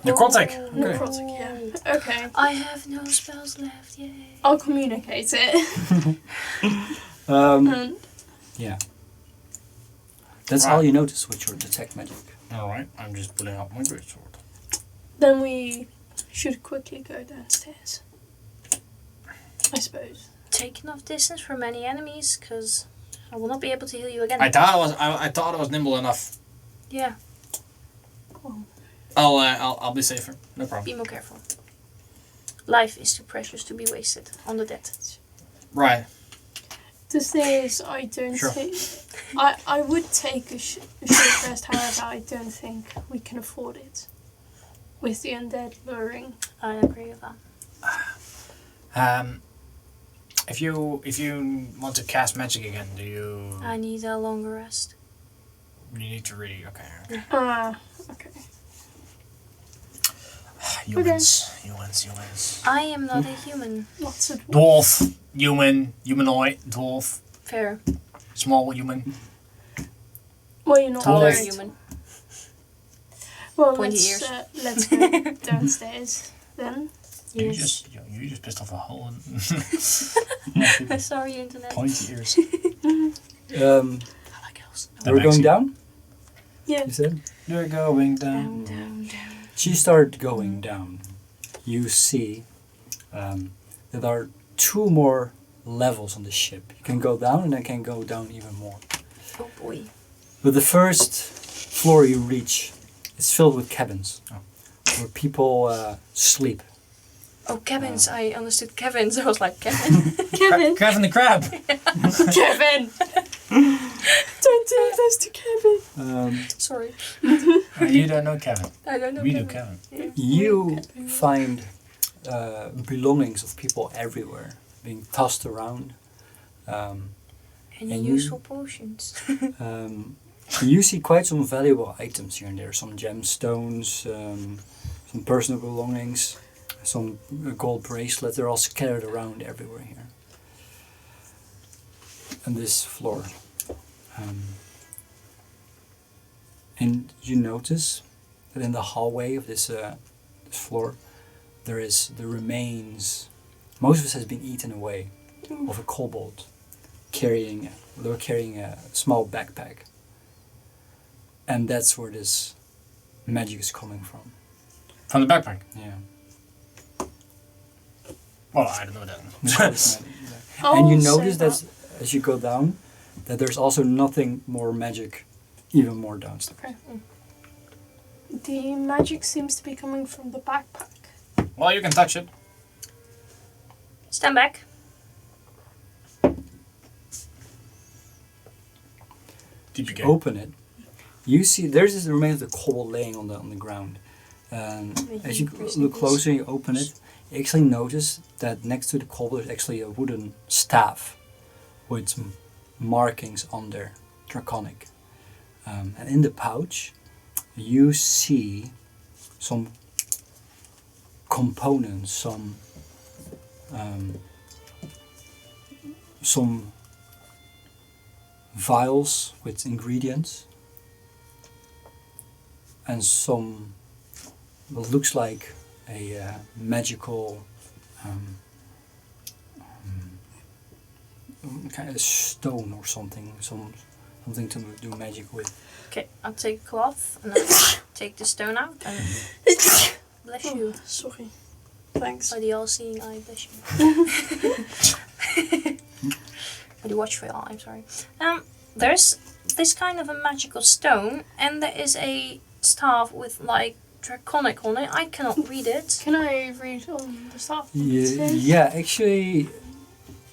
Necrotic. Oh, Okay. necrotic, yeah. Okay. I have no spells left, yay. I'll communicate it. Um, yeah. That's all Right. you notice with your detect magic. Alright, I'm just pulling out my greatsword. Then we should quickly go downstairs. I suppose. Take enough distance from any enemies, because I will not be able to heal you again. I thought I was nimble enough. Yeah, I'll be safer. No problem. be more careful. Life is too precious to be wasted on the dead. Right. The thing is, I don't Sure. think... I would take a short rest, however, I don't think we can afford it. With the undead luring. I agree with that. If you want to cast magic again, do you I need a longer rest. you need to really okay. Okay. Humans. I am not a human. Lots of Dwarf, humanoid, dwarf, Fair. small human. Well, you're not Taller very- human. Well, Pointy let's go downstairs then. Yes. You just pissed off a whole Sorry, internet. pointy ears. Um, I like else. we're going down, Yeah. you said? You're going down. Down. She started going down. You see that there are 2 more levels on the ship. You can go down and then can go down even more. Oh boy. But the first floor you reach is filled with cabins where people sleep. Oh, cabins. I understood cabins. I was like, Kevin? Kevin! Kevin the crab. Kevin! Don't do this to Kevin! Sorry. You don't know Kevin. I don't know We do Kevin. Kevin. You find belongings of people everywhere being tossed around. Any And you- useful potions? You see quite some valuable items here and there. Some gemstones, some personal belongings, some gold bracelets. They're all scattered around everywhere here. And this floor. And you notice that in the hallway of this floor, there is the remains. Most of it has been eaten away of a kobold carrying. They were carrying a small backpack, and that's where this magic is coming from. From the backpack. Yeah. Well, I don't know that. And you I'll notice say that as you go down, that there's also nothing more magic, even more downstairs. Okay. The magic seems to be coming from the backpack. Well, you can touch it. Stand back. Deep you go. Open it. You see, there's this remains of the kobold laying on the ground. As you look closer, you open it. You actually notice that next to the kobold is actually a wooden staff with some markings on there, draconic. And in the pouch, you see some components, some vials with ingredients, and some what looks like a magical kind of stone or something, something to do magic with. Okay, I'll take a cloth and I'll take the stone out and bless you. Sorry. Thanks. By the all-seeing eye, bless you. By the watchful eye, I'm sorry. There's this kind of a magical stone, and there is a staff with like draconic on it. I cannot read it. Can I read on the staff? Yeah, actually,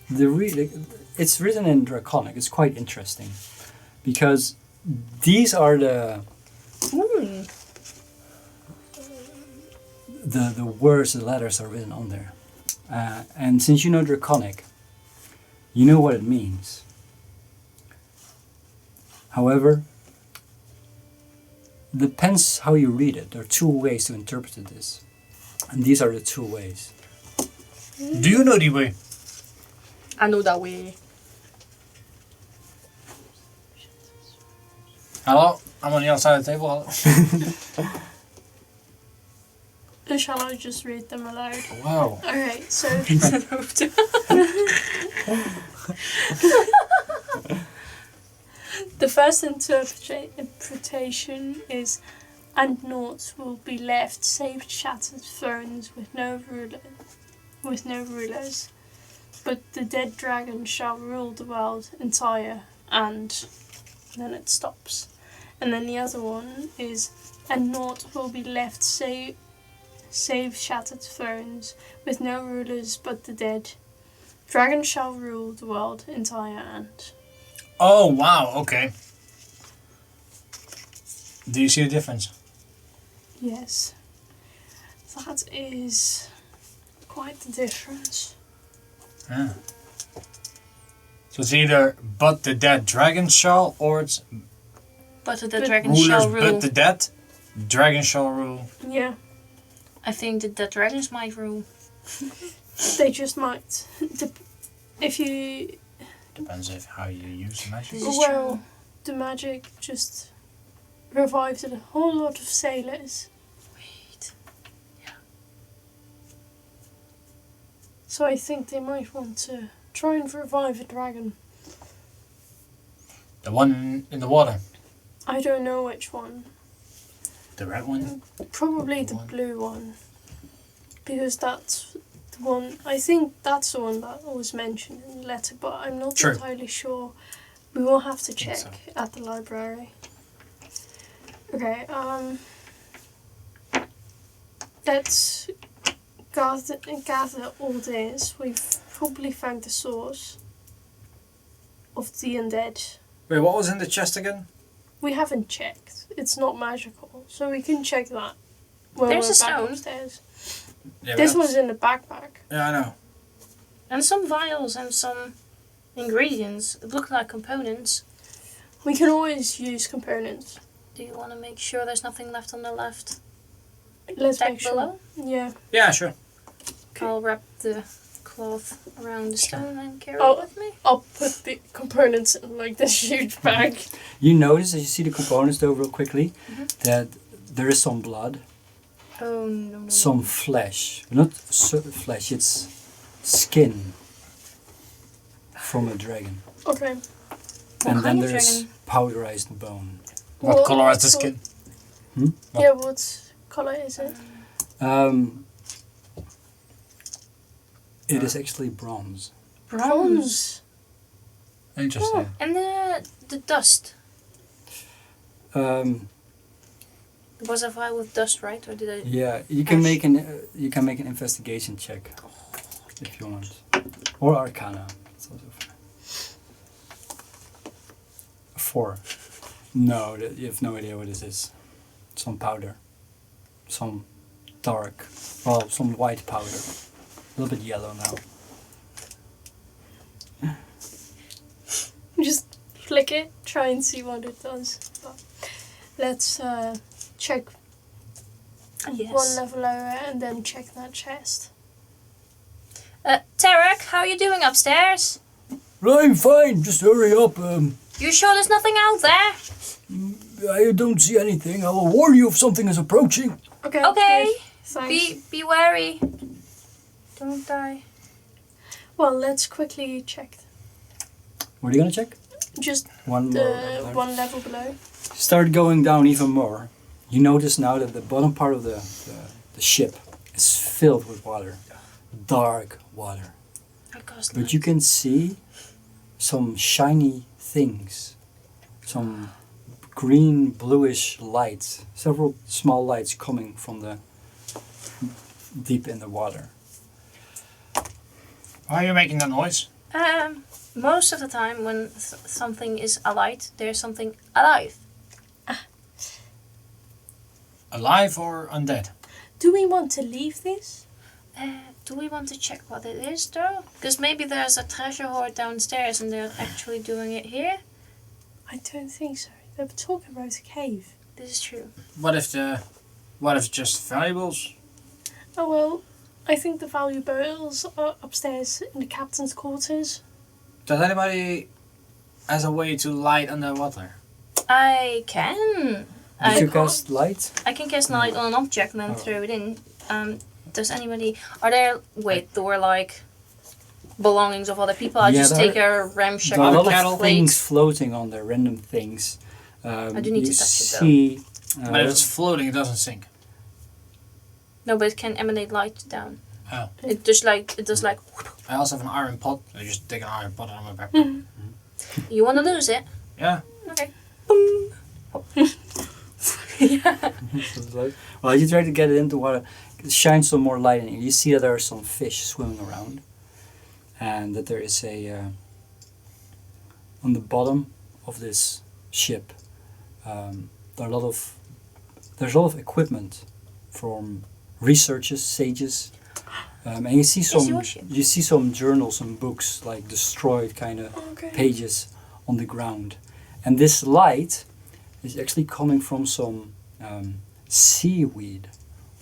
it's written in draconic. It's quite interesting because these are the words, the letters are written on there, and since you know draconic, you know what it means. However, Depends how you read it. There are two ways to interpret this. And these are the two ways. Do you know the way? I know that way. Hello? I'm on the other side of the table. Shall I just read them aloud? Wow. Alright, so the first interpretation is, and naught will be left save shattered thrones with no rulers, but the dead dragon shall rule the world entire, and then it stops. And then the other one is, and naught will be left save shattered thrones with no rulers but the dead. Dragon shall rule the world entire, and Oh, wow, okay. Do you see the difference? yes, that is quite the difference. Yeah. So it's either but the dead dragon shall, or it's But the But dragon rulers shall rule. but the dead, dragon shall rule. Yeah, I think that the dragons might rule. they just might. If you Depends if how you use the magic. This is well, true. the magic just revived a whole lot of sailors. Wait. So I think they might want to try and revive a dragon. The one in the water. I don't know which one. The red one. Probably the blue one. Because that's the one, I think that's the one that was mentioned in the letter, but I'm not True. entirely sure. We will have to check so. at the library. Okay, let's gather all this. We've probably found the source of the undead. Wait, what was in the chest again? We haven't checked. It's not magical, so we can check that when There's we're a back stone. upstairs. Yeah, This but was in the backpack. Yeah, I know. And some vials and some ingredients. It look like components. We can always use components. Do you want to make sure there's nothing left on the left Let's deck make sure. below? Yeah. Yeah, sure. I'll wrap the cloth around the stone and carry Oh. it with me. I'll put the components in like this huge bag. You notice as you see the components though real quickly that there is some blood, Oh no. some flesh. Not flesh, it's skin from a dragon. Okay. And kind then of there's dragon? powderized bone. What color is the what- skin? Yeah, what colour is it? It is actually bronze. Bronze. Interesting. Oh, and the dust. Um, It was a vial with dust, right? Or did I? yeah, you can make an investigation check if you want, or Arcana. It's also fine. 4. No, you have no idea what this is. Some powder, some dark, well, some white powder, a little bit yellow now. Just flick it, try and see what it does. But let's check Yes. one level lower and then check that chest. Tarek, how are you doing upstairs? I'm fine, just hurry up. You sure there's nothing out there? I don't see anything. I will warn you if something is approaching. Okay. Okay. good. Thanks. Be wary. Don't die. Well, let's quickly check. What are you gonna check? Just One the more. one level below. Start going down even more. You notice now that the bottom part of the ship is filled with water, dark water. But you can see some shiny things, some green bluish lights, several small lights coming from the deep in the water. Why are you making that noise? Most of the time when something is alight, there's something alive. Alive or undead? Do we want to leave this? Do we want to check what it is though? Because maybe there's a treasure hoard downstairs and they're actually doing it here. I don't think so. They were talking about a cave. This is true. What if just valuables? Oh well, I think the valuables are upstairs in the captain's quarters. Does anybody has a way to light underwater? I can. Did you cast light? I can cast light on an object and then throw it in. Does anybody... Are there... Wait, there were like... belongings of other people? I just take a ramshackle There are a lot cattle of plate. things floating on there, random things. I do need you to touch it, though. see, But if it's floating, it doesn't sink. No, but it can emanate light down. Oh. It does like... I also have an iron pot. I just take an iron pot out of my back. You want to lose it? Yeah. Okay. Well, you try to get it into water, shine some more light in it. You see that there are some fish swimming around, and that there is a on the bottom of this ship. There's a lot of equipment from researchers, sages, and you see some journals and books, like destroyed kind of pages on the ground, and this light is actually coming from some seaweed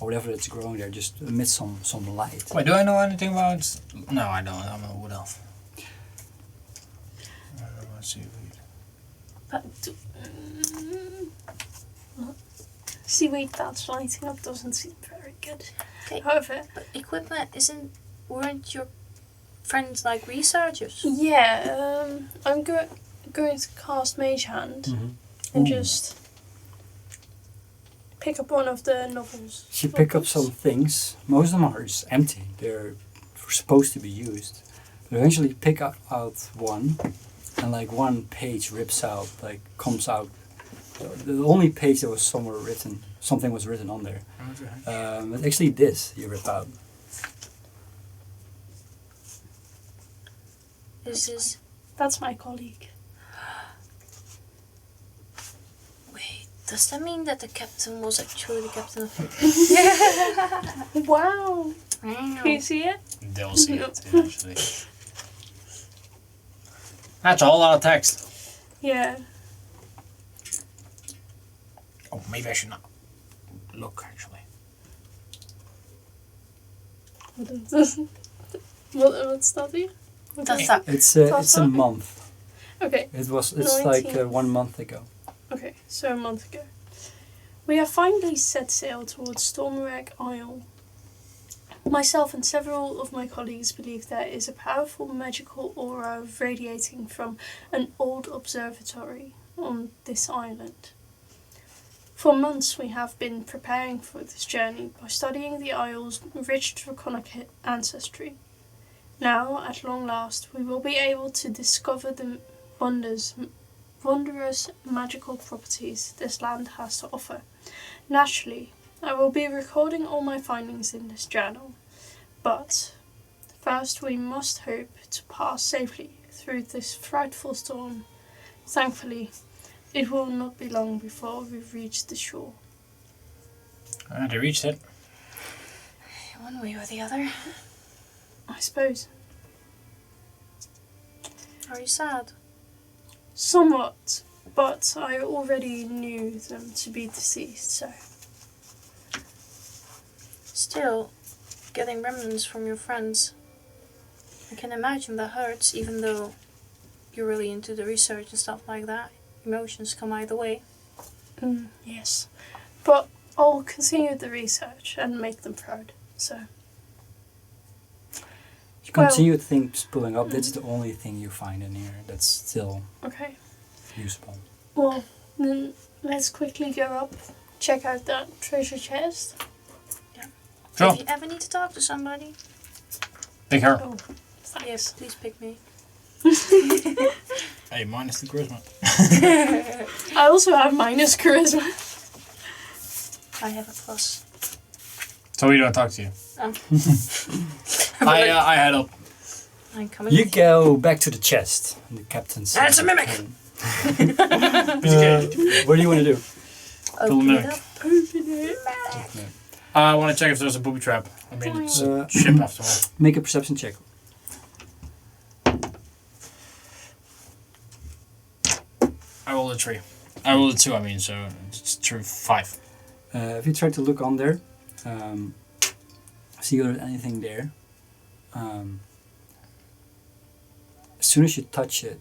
or whatever that's growing there, just emits some light. Wait, do I know anything about... No, I don't. I'm a wood elf. I don't know about seaweed. Seaweed that's lighting up doesn't seem very good. Okay. However, But equipment weren't your friends like researchers? yeah, I'm going to cast Mage Hand and just pick up one of the novels. You pick up some things. Most of them are just empty. They're supposed to be used. But eventually you pick out one, and like one page rips out, like comes out. The only page that was something was written on there. But actually this you rip out. That's my colleague. Does that mean that the captain was actually the captain of Wow. Can you see it? They'll see it eventually. That's a whole lot of text. Yeah. Oh, maybe I should not look, actually. What's that be? It's a month. Okay. It's like 1 month ago. Okay, so a month ago. We have finally set sail towards Stormwreck Isle. Myself and several of my colleagues believe there is a powerful magical aura radiating from an old observatory on this island. For months we have been preparing for this journey by studying the isle's rich draconic ancestry. Now, at long last, we will be able to discover the wondrous magical properties this land has to offer. Naturally, I will be recording all my findings in this journal, but first we must hope to pass safely through this frightful storm. Thankfully, it will not be long before we reach the shore. They reached it. One way or the other. I suppose. Are you sad? Somewhat, but I already knew them to be deceased, so... Still, getting remnants from your friends. I can imagine that hurts, even though you're really into the research and stuff like that. Emotions come either way. Yes. But I'll continue the research and make them proud, so... You continue things pulling up. That's the only thing you find in here that's still Okay. usable. Well, then let's quickly go up, check out that treasure chest. Sure. If you ever need to talk to somebody, Pick her. Oh, yes, please pick me. Hey, minus the charisma. I also have minus charisma. I have a plus. So we don't talk to you. Oh. I head up. I'm coming. You go back to the chest. And the captain says, That's a mimic! What do you want to do? Kill the mimic. Open it. I want to check if there's a booby trap. I mean, it's a ship after all. Make a perception check. I rolled a 3. I rolled a 2, I mean, so it's true 5. If you try to look on there, see if there's anything there. As soon as you touch it,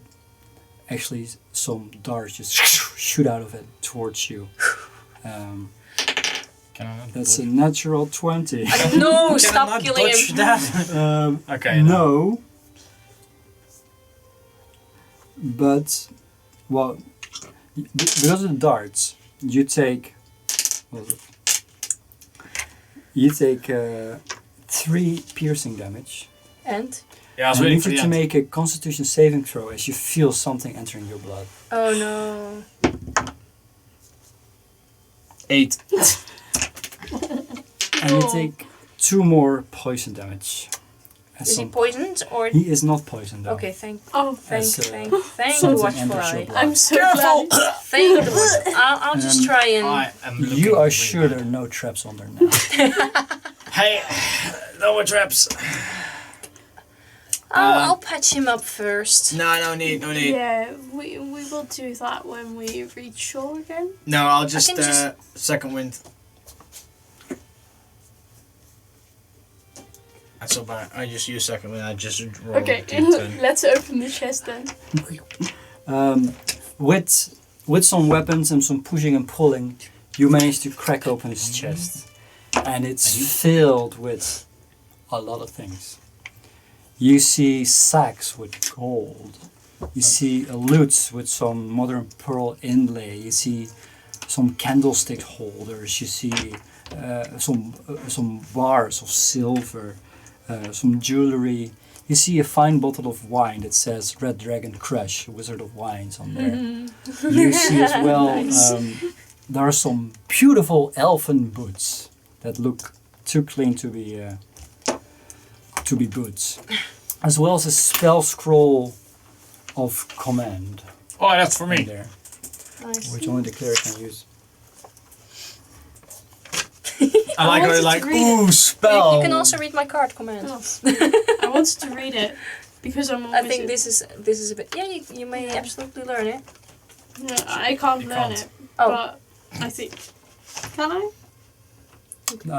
actually some darts just shoot out of it towards you. That's a natural 20. No, stop killing him. That? Okay. No. But, well, because of the darts, you take. What was it? You take 3 piercing damage. And? Yeah, I was And waiting you for need the to end. make a Constitution saving throw as you feel something entering your blood. Oh no. 8. And you take 2 more poison damage. Is he poisoned or? He is not poisoned though. Okay, thank As, thank the something watchful enters your eye. blood. I'm so Careful! glad. Thank the watchful. I'll just try and. I am looking You are really sure bad. there are no traps on there now. Hey, no more traps. I'll patch him up first. No need. Yeah, we will do that when we reach shore again. No, I'll just, can just- second wind. That's so bad. I just use second wind. I just roll Okay, D10. let's open the chest then. With some weapons and some pushing and pulling, you manage to crack open his chest. And it's filled with a lot of things. You see sacks with gold. You see lutes with some mother and pearl inlay. You see some candlestick holders. You see some bars of silver, some jewelry. You see a fine bottle of wine that says Red Dragon Crush, Wizard of Wines on there. You see as well, there are some beautiful elfin boots that look too clean to be boots. As well as a spell scroll of command Oh, that's for in me. there, Nice. which only the cleric can use. I like how wanted you're to like, read it. ooh, spell. You can also read my card command. Oh. I wanted to read it because I'm. I think this is a bit. Yeah, you may absolutely learn it. No, I can't You learn can't. it. Oh. But I think. Can I?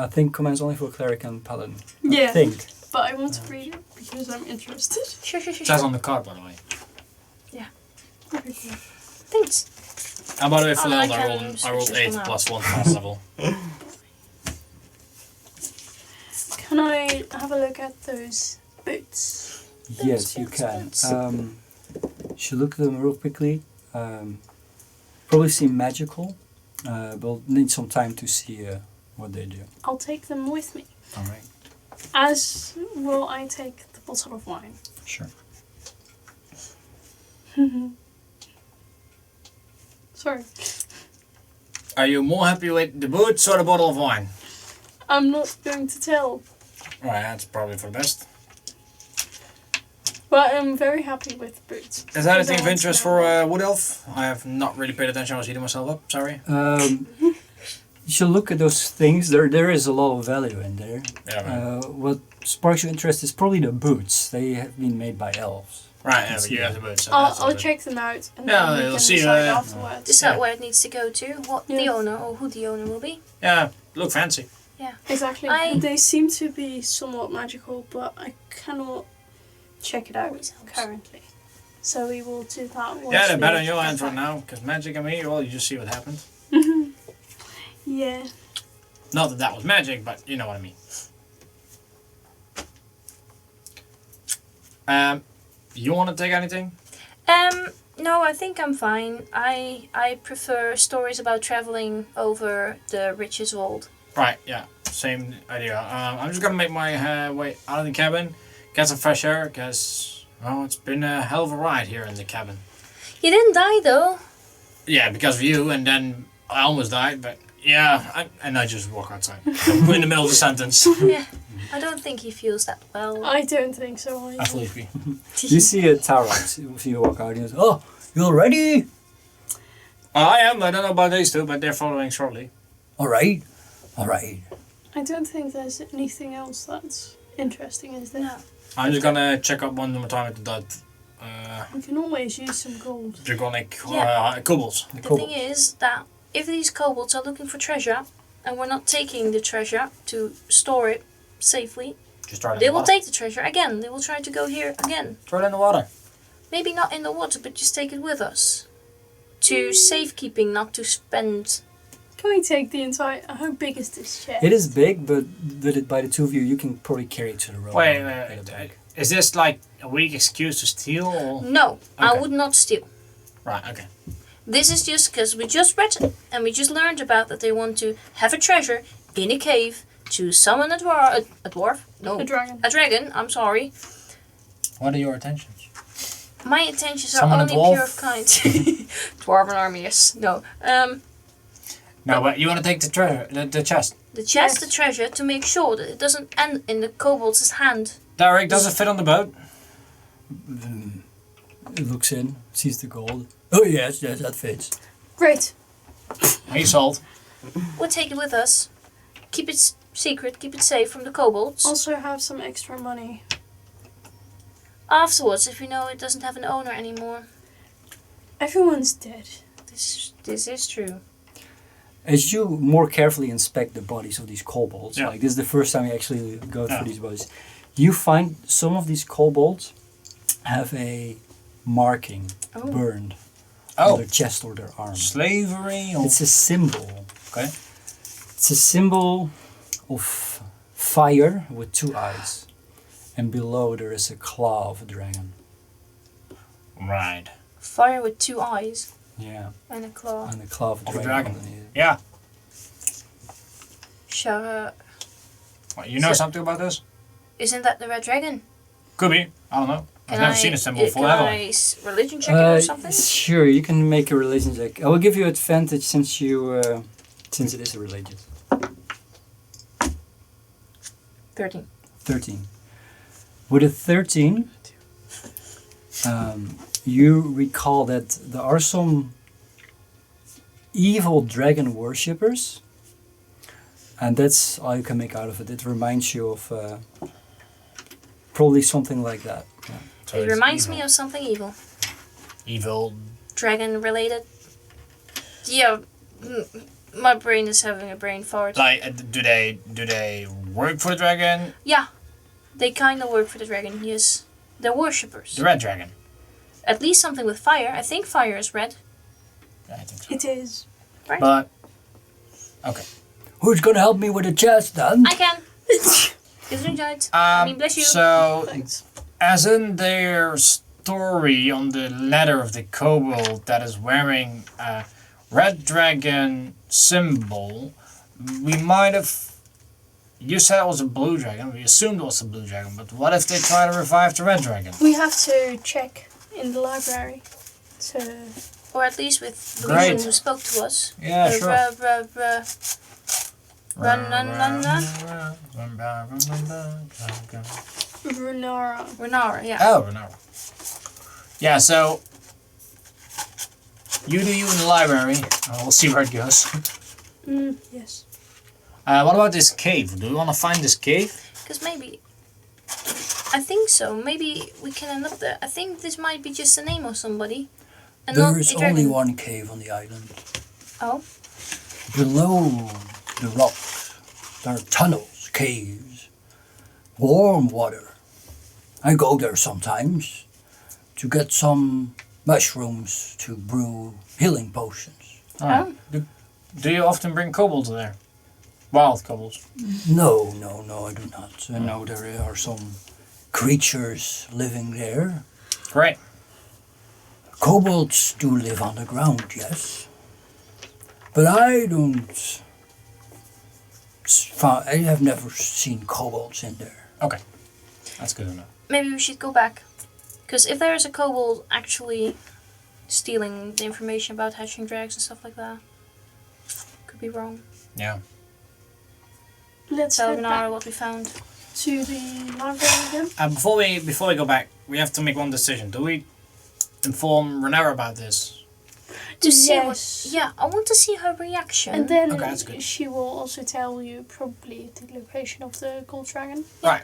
I think commands only for cleric and paladin. I Yeah. think. But I want to read it because I'm interested. Sure. It says on the card, by the way. Okay, cool. Thanks. And by the way, for Oh, Leld, I I can rolled switch this 8 one out. plus 1 class level. Can I have a look at those boots? Yes, you can. Should look at them real quickly. Probably seem magical, but need some time to see what they do. I'll take them with me. All right. As will I take the bottle of wine. Sure. Sorry. Are you more happy with the boots or the bottle of wine? I'm not going to tell. Right, that's probably for the best. But I'm very happy with the boots. Is that anything Because I of want interest to for know. Wood Elf? I have not really paid attention. I was eating myself up. Sorry. You should look at those things. There is a lot of value in there. Yeah, man. What sparks your interest is probably the boots. They have been made by elves. Right, yeah, but you have the boots. So I'll that's all good. check them out and Yeah, then we you'll can see, decide yeah. afterwards. Is that where it needs to go to? What the Yeah. owner or who the owner will be? Yeah, look fancy. Exactly. They seem to be somewhat magical, but I cannot check it out Always helps. currently. So we will do that once Yeah, they're we better in your get hands right back. now. Because magic and me, well, you just see what happened. Yeah. Not that was magic, but you know what I mean. You want to take anything? No, I think I'm fine. I prefer stories about traveling over the Riches Vault. Right, yeah, same idea. I'm just gonna make my way out of the cabin, get some fresh air, because, well, it's been a hell of a ride here in the cabin. You didn't die though. Yeah, because of you, and then I almost died, but yeah, and I just walk outside. I'm in the middle of the sentence. Yeah. I don't think he feels that well. I don't think so either. Absolutely. You see a Tarot. See you walk out and he goes, "Oh, you all ready? I am, I don't know about these two, but they're following shortly. All right. All right." I don't think there's anything else that's interesting, is there? No. I'm just gonna check up one more time at the We can always use some gold. draconic Yeah. kobolds. The thing is that if these kobolds are looking for treasure and we're not taking the treasure to store it safely, Just throw it in they the will water. take the treasure again. They will try to go here again. Throw it in the water. Maybe not in the water, but just take it with us. To safekeeping, not to spend. Can we take the entire... How big is this chest? It is big, but by the two of you, you can probably carry it to the road. Wait. Is this like a weak excuse to steal? Or? No, I Okay. would not steal. Right, okay. This is just because we just read it and we just learned about that they want to have a treasure in a cave to summon a dwarf? No. A dragon. A dragon, I'm sorry. What are your intentions? My intentions Summon are a only dwarf? pure of kind. Dwarven army, yes. No. No, but you want to take the treasure, the chest. The chest, Yes. the treasure, to make sure that it doesn't end in the kobold's hand. Derek, does it fit on the boat? It looks in, sees the gold. Oh yes, that fits. Great. He sold. We'll take it with us. Keep it secret, keep it safe from the kobolds. Also have some extra money. Afterwards, if we know it doesn't have an owner anymore. Everyone's dead. This is true. As you more carefully inspect the bodies of these kobolds, Yeah. like this is the first time you actually go through Yeah. these bodies, you find some of these kobolds have a marking Oh. burned on Oh, their chest or their arm. slavery? Or... It's a symbol. Okay. It's a symbol of fire with two eyes. And below there is a claw of a dragon. Right. Fire with two eyes Yeah, and a claw. and a claw of a Of a dragon. dragon. underneath it. Yeah. What, you know So- something about this? Isn't that the red dragon? Could be. I don't know. I've never seen a symbol before, Can have I I? religion check it or something? Sure, you can make a religion check. I will give you advantage since it is a religious. 13. 13. With a 13, you recall that there are some evil dragon worshippers, and that's all you can make out of it. It reminds you of probably something like that. Yeah. So It it's reminds evil. me of something evil. Evil. Dragon related. Yeah, my brain is having a brain fart. Like, do they work for the dragon? Yeah, they kind of work for the dragon, yes. They're worshippers. The red dragon? At least something with fire. I think fire is red. Yeah, I think so. It is. But, okay. Who's gonna help me with the chest then? I can. Gesundheit. I mean, bless you. So, Thanks. as in their story on the letter of the kobold that is wearing a red dragon symbol, we might have... You said it was a blue dragon. We assumed it was a blue dragon, but what if they try to revive the red dragon? We have to check in the library. So Or at least with the Great. woman who spoke to us. Yeah, sure. Run, run, run, run. Runara. Runara, yeah. Oh, Runara. Yeah, so you do you in the library. We'll see where it goes. Yes. What about this cave? Do we want to find this cave? Because maybe... I think so. Maybe we can end up there. I think this might be just the name of somebody. And not There is a dragon. only one cave on the island. Oh? Below the rocks, there are tunnels, caves, warm water. I go there sometimes to get some mushrooms to brew healing potions. Oh. Do you often bring kobolds there? Wild kobolds? No, I do not. I know there are some creatures living there. Great. Kobolds do live on the ground, yes. But I have never seen kobolds in there. Okay. That's good enough. Maybe we should go back. Because if there is a kobold actually stealing the information about hatching drags and stuff like that, could be wrong. Yeah. Let's Tell head Runara back what we found. to the library again. Before we go back, we have to make one decision. Do we inform Runara about this? To see Yes. what... Yeah, I want to see her reaction. And then Okay, that's good. she will also tell you probably the location of the gold dragon. Right.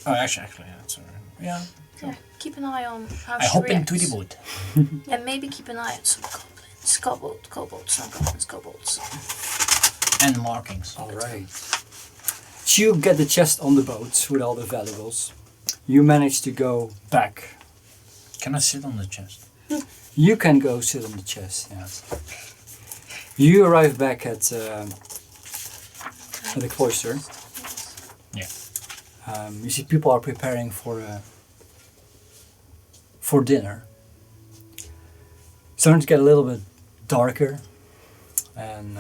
Oh, actually, yeah, that's alright. Yeah. Yeah, keep an eye on how I she hop reacts. into the boat. And maybe keep an eye on some goblins. Kobolds, not goblins, kobolds. And markings. Alright. So you get the chest on the boat with all the valuables. You manage to go back. Can I sit on the chest? You can go sit on the chest, yes. You arrive back at the cloister. Yeah. You see people are preparing for dinner. It's starting to get a little bit darker, and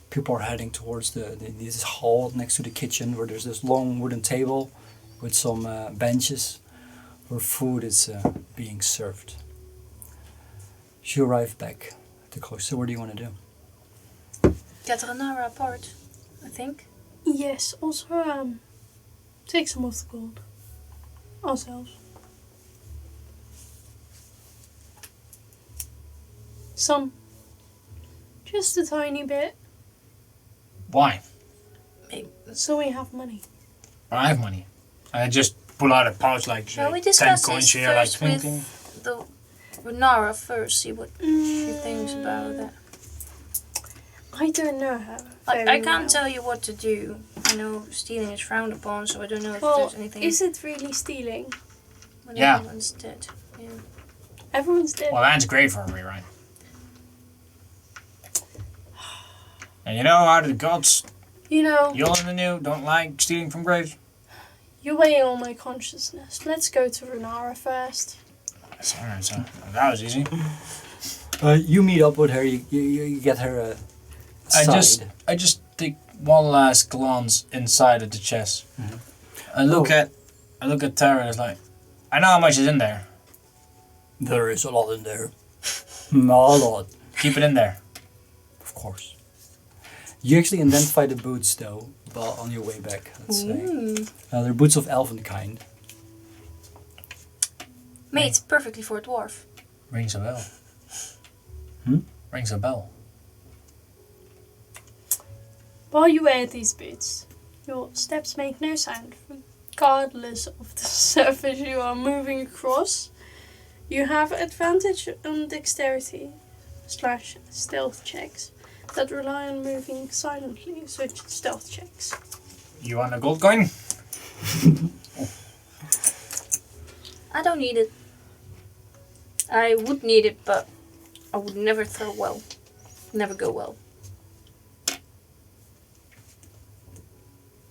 people are heading towards this hall next to the kitchen where there's this long wooden table with some benches where food is being served. You arrive back at the cloister. What do you want to do? Get Runara apart, I think. Yes, also take some of the gold. Ourselves. Some. Just a tiny bit. Why? So we have money. I have money. I just pull out a pouch like Shall we 10 discuss coins this here, like first thinking. with the Runara first, see what she thinks about that. I don't know her. I very can't well. tell you what to do. I know stealing is frowned upon, so I don't know if Well, there's anything is it really stealing? when Yeah. everyone's dead. Yeah. Everyone's dead. Well, that's great for me, right? And you know how the gods, You know, you and the new, don't like stealing from graves? you're weighing on my consciousness. Let's go to Runara first. That's alright, so that was easy. You meet up with her. You get her side. I just take one last glance inside of the chest. Mhm. I look at Tara and it's like, I know how much is in there. There is a lot in there. A lot. Keep it in there. Of course. You actually identify the boots though, well, on your way back, let's say. They're boots of elven kind. Made perfectly for a dwarf. Rings a bell. Hmm? Rings a bell. While you wear these boots, your steps make no sound, regardless of the surface you are moving across. You have advantage on dexterity / stealth checks that rely on moving silently, such as stealth checks. You want a gold coin? I don't need it. I would need it, but I would never throw well. Never go well.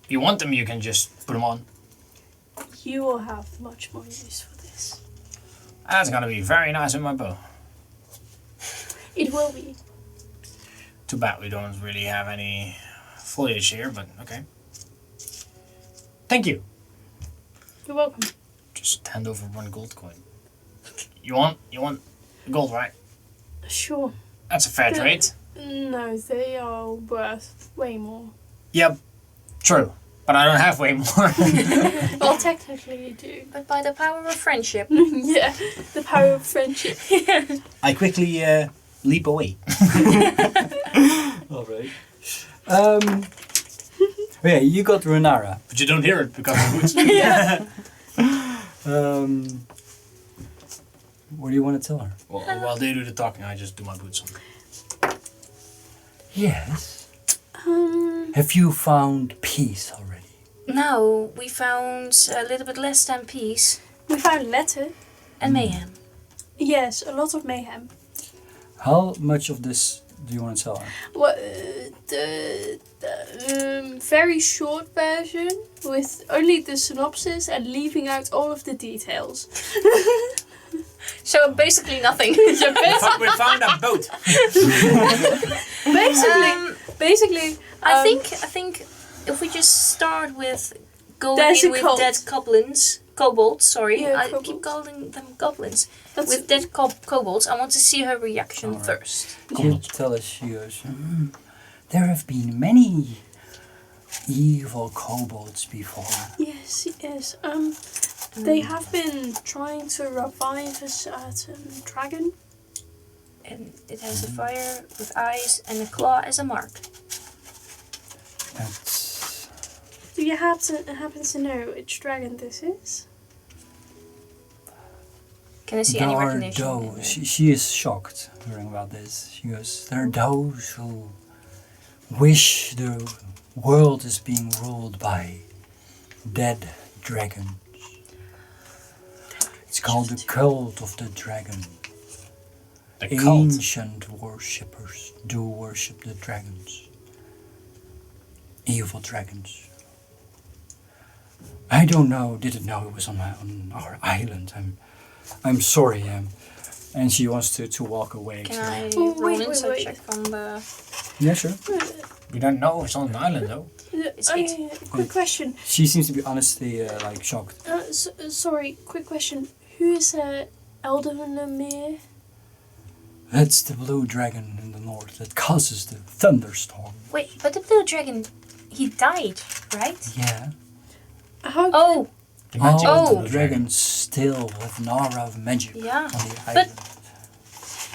If you want them, you can just put them on. You will have much more use for this. That's gonna be very nice in my bow. It will be. Too bad we don't really have any foliage here, but okay. Thank you. You're welcome. Just hand over one gold coin. You want gold, right? Sure. That's a fair trade. No, they are worth way more. Yep, true. But I don't have way more. Well, technically you do. But by the power of friendship. Yeah, the power of friendship. I quickly leap away. All right. Yeah, you got Runara. But you don't hear it because of boots. What do you want to tell her? Well, while they do the talking, I just do my boots on. Yes. Have you found peace already? No, we found a little bit less than peace We found a letter. and mayhem. Yes, a lot of mayhem. How much of this do you want to tell her? Well, the very short version with only the synopsis and leaving out all of the details. So basically nothing. We found a boat. Basically, I think if we just start with going There's in a with cult. dead kobolds, sorry. Yeah, I kobolds. keep calling them goblins. That's- With dead kobolds, I want to see her reaction Alright. first. You tell us, she goes, there have been many evil kobolds before. yes. They have been trying to revive a certain dragon. And it has a fire with eyes and a claw as a mark. That's... Do you happen to know which dragon this is? Can I see There any are recognition? those. She is shocked hearing about this. She goes, there are those who wish the world is being ruled by dead dragons. It's called the cult of the dragon. The cult. Ancient worshippers do worship the dragons. Evil dragons. I didn't know it was on our island. I'm sorry, and she wants to walk away. Can I Oh, roll wait, insight wait. check on the... Yeah, sure. We don't know it's on an island though. It's eight. Quick question. She seems to be honestly like shocked. Sorry, quick question. Who is Eldermere? That's the blue dragon in the north that causes the thunderstorm. Wait, but the blue dragon, he died, right? Yeah. How? Oh, The magic All of the the dragons still have an aura of magic Yeah, on the but- island.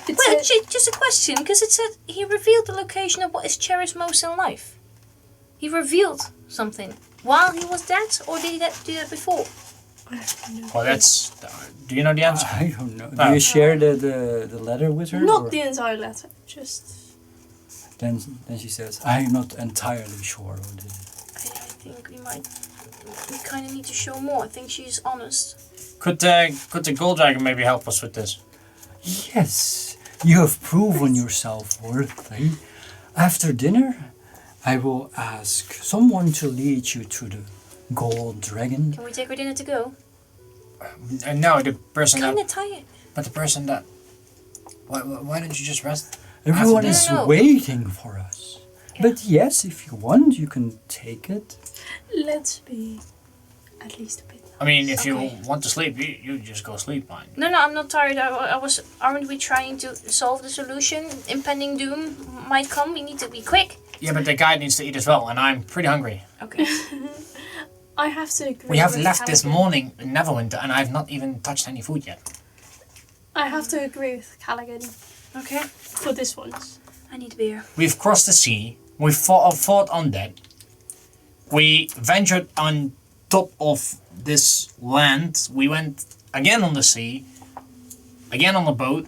It's well, a- just a question, because it said he revealed the location of what is cherished most in life. He revealed something while he was dead, or did he do that before? I have no Well, that's. Do you know the answer? I don't know. Oh. Do you share the letter with her? Not or- the entire letter, just. Then she says, I'm not entirely sure what it is. I think we kind of need to show more. I think she's honest. Could the gold dragon maybe help us with this? Yes, you have proven yourself worthy. After dinner, I will ask someone to lead you to the gold dragon. Can we take her dinner to go? No, the person Kind that. of tired. But the person that. Why don't you just rest? Everyone No, is no. waiting for us. But yes, if you want, you can take it. Let's be at least a bit. I mean, if you Okay. want to sleep, you just go sleep, man. No, I'm not tired. I was. Aren't we trying to solve the solution? Impending doom might come. We need to be quick. Yeah, but the guy needs to eat as well, and I'm pretty hungry. Okay. I have to agree. We have with left this Callaghan. morning in Neverwinter, and I've not even touched any food yet. I have to agree with Callaghan Okay. for this once. I need beer. We've crossed the sea. We fought undead. We ventured on top of this land. We went again on the sea, again on the boat,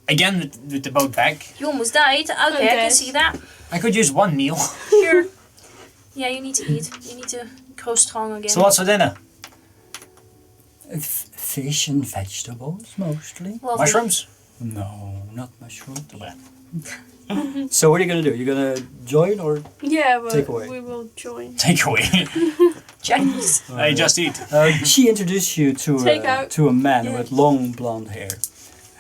again with the boat back. You almost died. Okay, I can Okay. see that. I could use one meal. Sure. Yeah, you need to eat. You need to grow strong again. So what's for dinner? Fish and vegetables, mostly. Lovely. Mushrooms? No, not mushrooms. Too bad. So what are you gonna do? You're gonna join or Yeah, well, Take away. we will join. Take away. Chinese. I just eat. she introduced you Take out. to a man Yeah. with long blonde hair,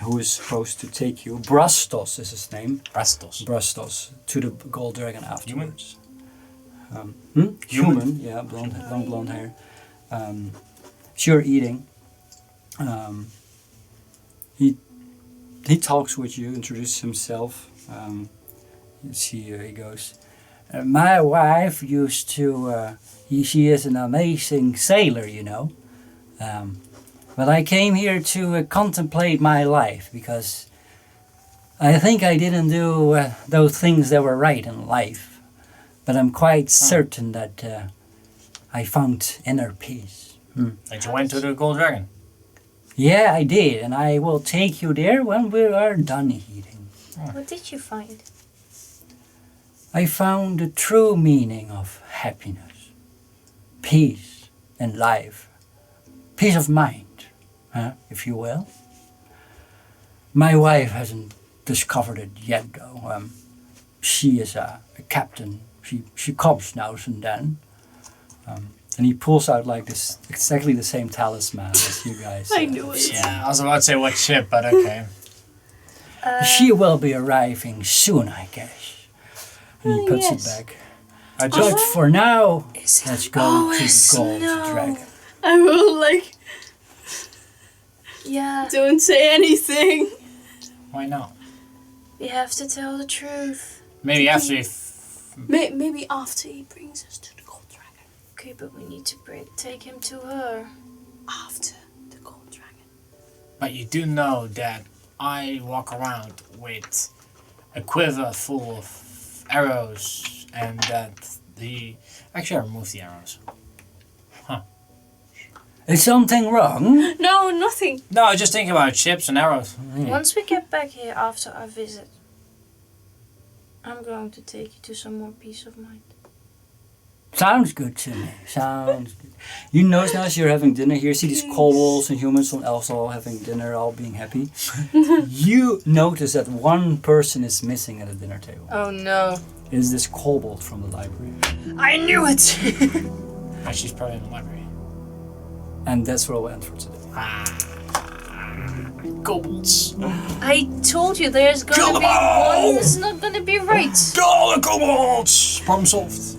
who is supposed to take you. Brastos is his name. Rastos. Brastos to the gold dragon afterwards. Human? Human, yeah, long blonde hair. So you're eating. He talks with you, introduces himself. He goes, my wife used to, she is an amazing sailor, you know. But I came here to contemplate my life because I think I didn't do those things that were right in life. But I'm quite certain that I found inner peace. And you went to the gold dragon. Yeah, I did, and I will take you there when we are done eating. What did you find? I found the true meaning of happiness, peace, and life. Peace of mind, if you will. My wife hasn't discovered it yet, though. She is a captain. She comes now and then. And he pulls out like this, exactly the same talisman as you guys. I knew it. Yeah, I was about to say what ship, but okay. She will be arriving soon, I guess. And he puts yes. it back. I But just for now, Is it let's go to always the gold snow? dragon. I will Yeah, don't say anything. why not? we have to tell the truth. Maybe after if Maybe after he brings us to the gold dragon. Okay, but we need to take him to her. After the gold dragon. but you do know that I walk around with a quiver full of arrows and that Actually, I removed the arrows. Is something wrong? No, nothing. No, I was just thinking about ships and arrows. Once we get back here after our visit, I'm going to take you to some more peace of mind. Sounds good to me. Sounds good. You notice now as you're having dinner here, see these kobolds and humans from elves all having dinner, all being happy. You notice that one person is missing at the dinner table. Oh no. It is this kobold from the library. I knew it! She's probably in the library. And that's where we'll end for today. Kobolds. I told you there's gonna be one that's not gonna be right. Go, kobolds! Problem solved.